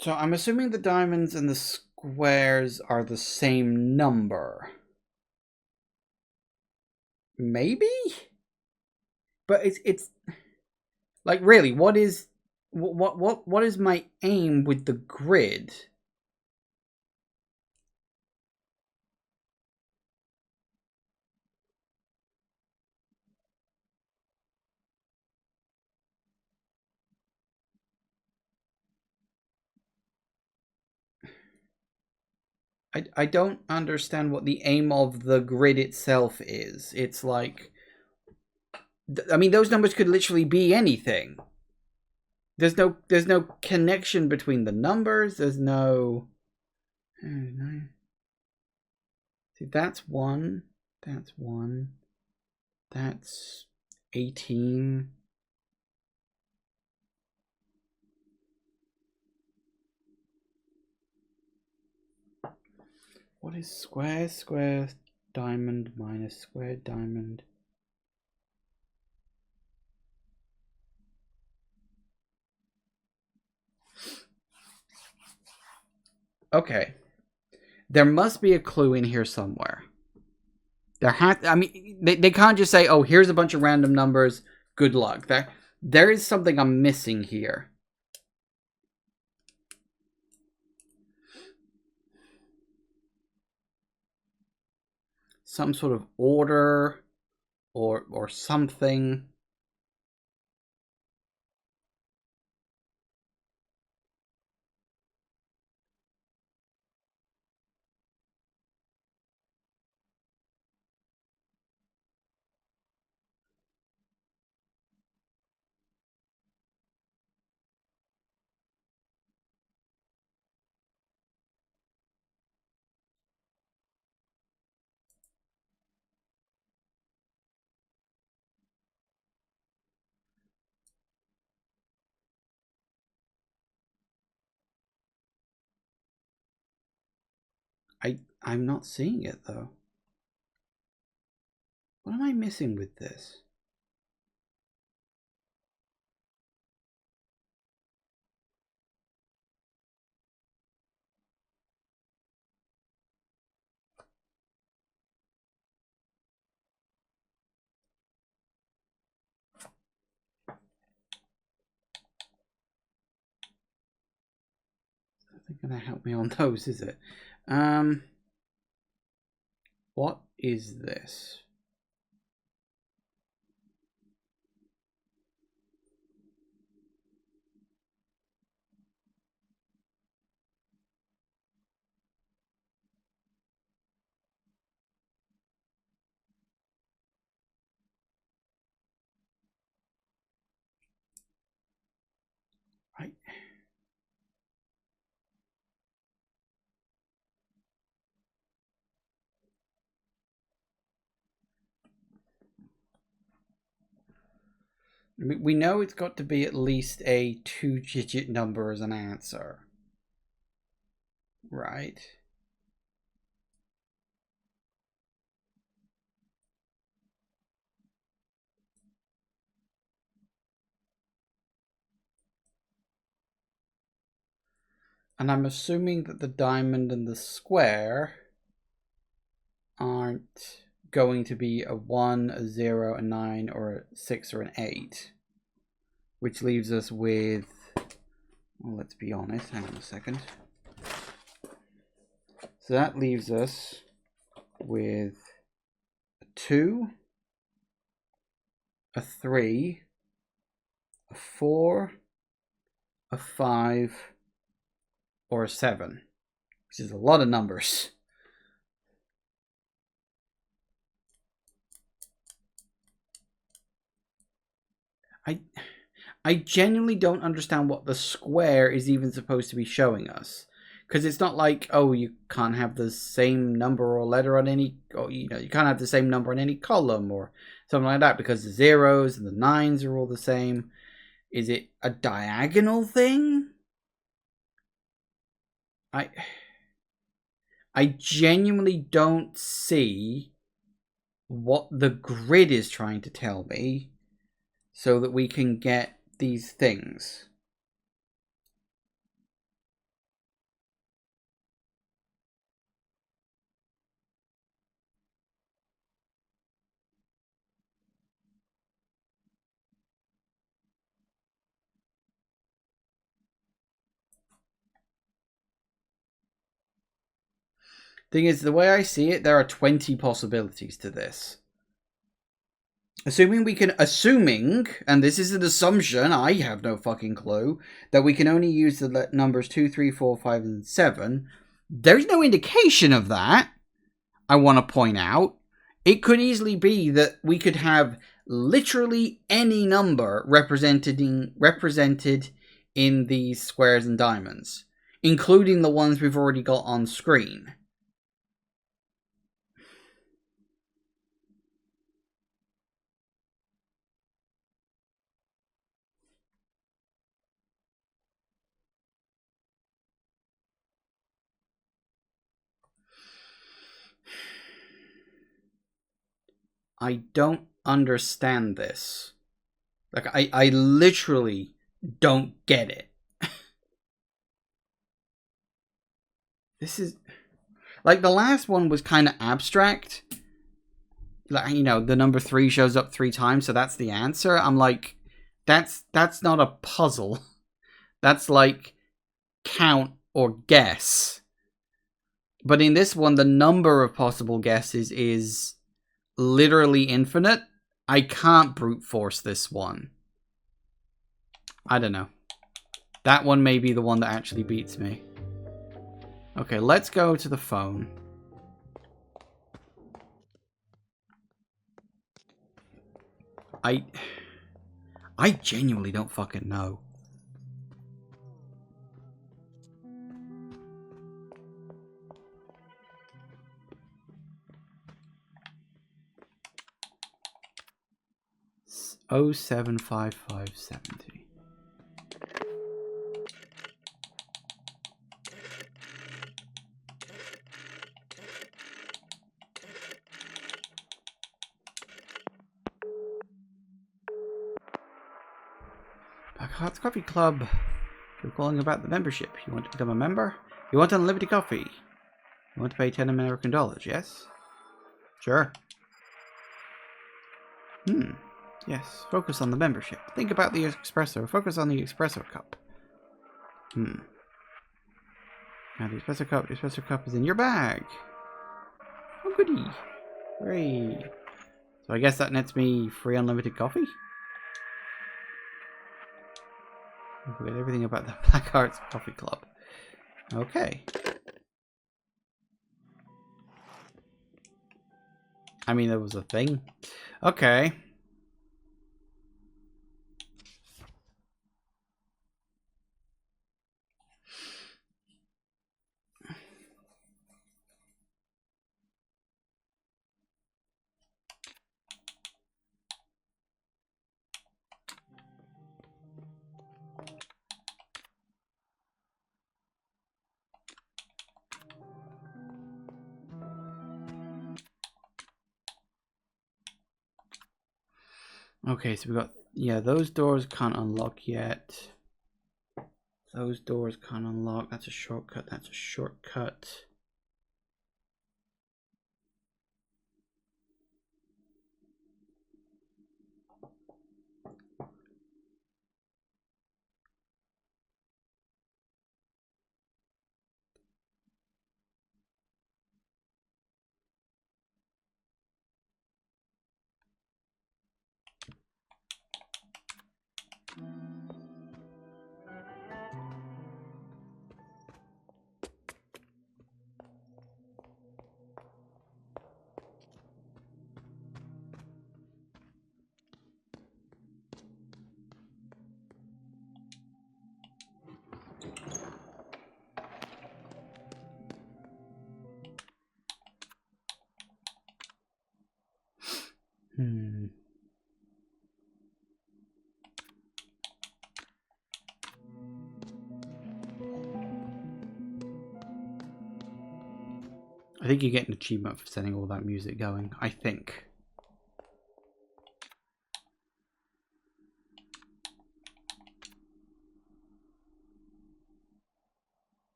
So I'm assuming the diamonds and the squares are the same number. Maybe? But it's like, really, what is my aim with the grid? I don't understand what the aim of the grid itself is. It's like, I mean, those numbers could literally be anything. There's no connection between the numbers. There's no. 9. See, that's 1. That's 1. That's 18. What is square, square, diamond minus square, diamond? Okay. There must be a clue in here somewhere. I mean, they can't just say, oh, here's a bunch of random numbers, good luck. There is something I'm missing here. Some sort of order or something. I'm not seeing it though. What am I missing with this? It's not going to help me on those, is it? What is this? We know it's got to be at least a 2-digit number as an answer. Right. And I'm assuming that the diamond and the square aren't going to be a 1, a 0, a 9, or a 6 or an 8. Which leaves us with, well, let's be honest, hang on a second. So that leaves us with a 2, a 3, a 4, a 5, or a 7, which is a lot of numbers. I genuinely don't understand what the square is even supposed to be showing us. Because it's not like, oh, you can't have the same number or letter on any, or, you can't have the same number on any column or something like that, because the zeros and the 9s are all the same. Is it a diagonal thing? I genuinely don't see what the grid is trying to tell me so that we can get these things. Thing is, the way I see it, there are 20 possibilities to this. Assuming, and this is an assumption, I have no fucking clue, that we can only use the numbers 2, 3, 4, 5, and 7. There's no indication of that, I want to point out. It could easily be that we could have literally any number represented in these squares and diamonds. including the ones we've already got on screen. I don't understand this. Like, I literally don't get it. This is... Like, the last one was kind of abstract. Like, you know, the number 3 shows up 3 times, so that's the answer. I'm like, that's not a puzzle. That's like, count or guess. But in this one, the number of possible guesses is literally infinite. I can't brute force this one. I don't know. That one may be the one that actually beats me. Okay, let's go to the phone. I genuinely don't fucking know. It's 075570. Black Hearts Coffee Club. You're calling about the membership. You want to become a member? You want unlimited coffee? You want to pay 10 American dollars, yes? Sure. Yes. Focus on the membership. Think about the espresso. Focus on the espresso cup. Now the espresso cup is in your bag. Oh, goody. Hooray. So I guess that nets me free unlimited coffee? I forget everything about the Black Hearts Coffee Club. Okay. I mean, there was a thing. Okay. Okay, so we got... Yeah, those doors can't unlock yet. Those doors can't unlock. That's a shortcut. That's a shortcut. I think you get an achievement for setting all that music going. I think.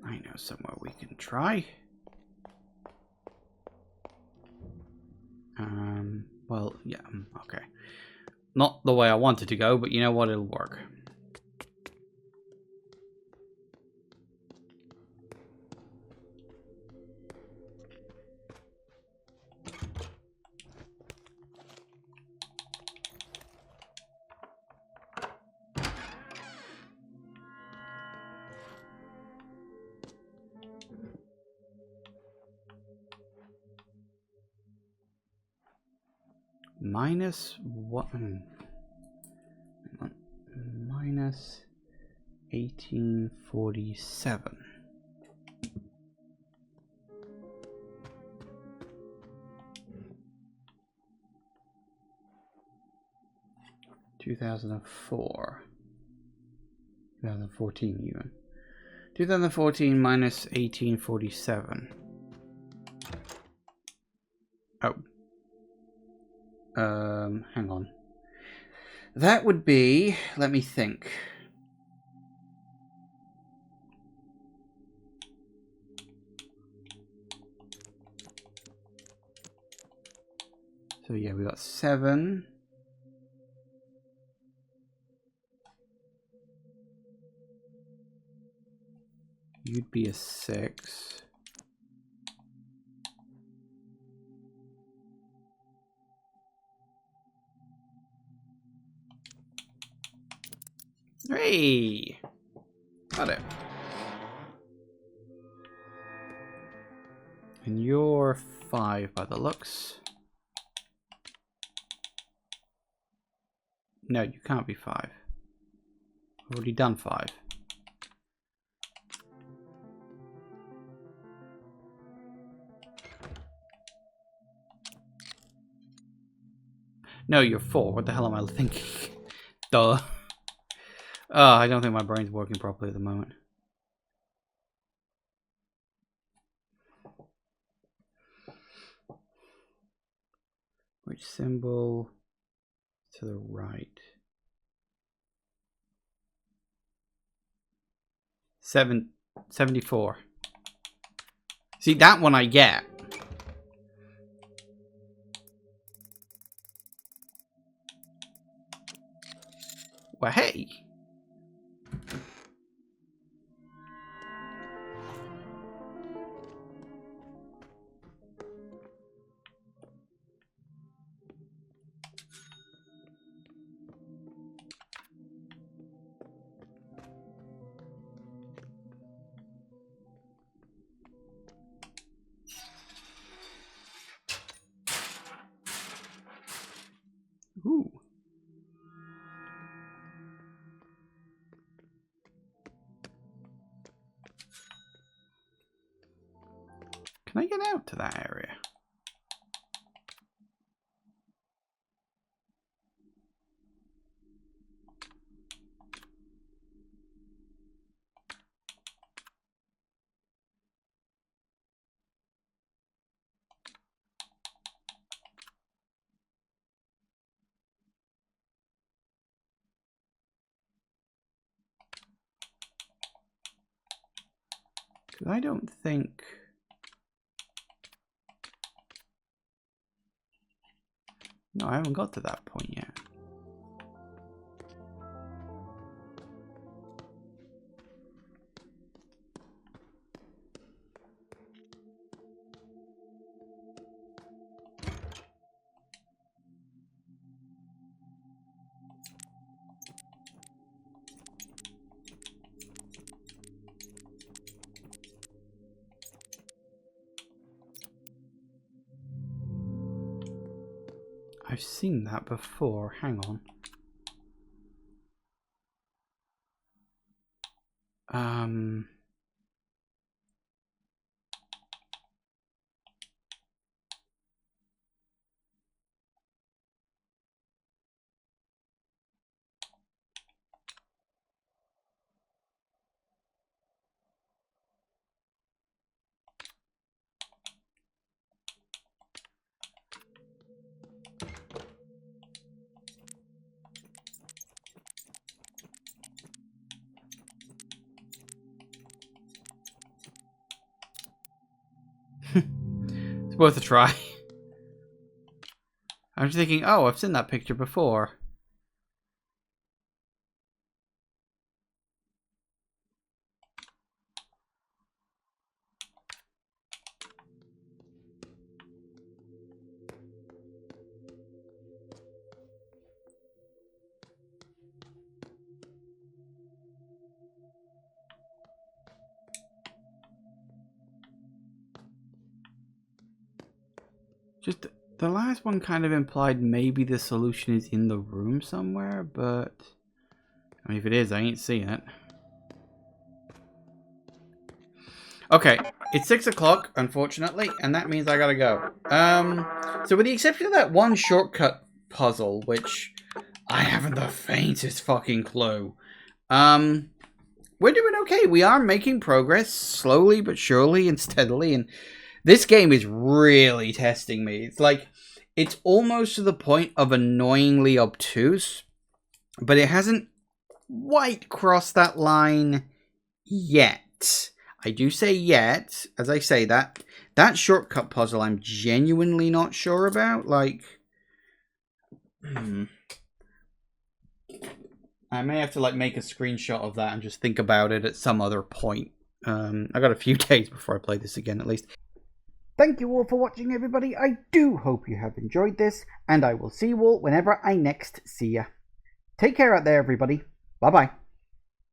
I know somewhere we can try. Well, yeah, okay. Not the way I wanted to go, but you know what? It'll work. -1. Hang on. minus 1847. (2004). 2014 even. 2014 minus 1847. Oh. Hang on. That would be, let me think. So yeah, we got 7. You'd be a 6. Hey! Got it. And you're 5 by the looks. No, you can't be 5. I've already done 5. No, you're 4. What the hell am I thinking? Duh. I don't think my brain's working properly at the moment. Which symbol to the right? 74. See, that one I get. Well, hey. Ooh. Can I get out to that area? I don't think... No, I haven't got to that point yet. I've seen that before. Hang on. It's worth a try. I was thinking, oh, I've seen that picture before. Just the last one kind of implied maybe the solution is in the room somewhere, but I mean, if it is, I ain't seeing it. Okay, it's 6 o'clock, unfortunately, and that means I gotta go. So with the exception of that one shortcut puzzle, which I haven't the faintest fucking clue, we're doing okay. We are making progress, slowly but surely and steadily, and this game is really testing me. It's like, it's almost to the point of annoyingly obtuse, but it hasn't quite crossed that line yet. I do say yet, as I say that. That shortcut puzzle I'm genuinely not sure about. Like, I may have to like make a screenshot of that and just think about it at some other point. I got a few days before I play this again, at least. Thank you all for watching, everybody. I do hope you have enjoyed this, and I will see you all whenever I next see ya. Take care out there, everybody. Bye-bye.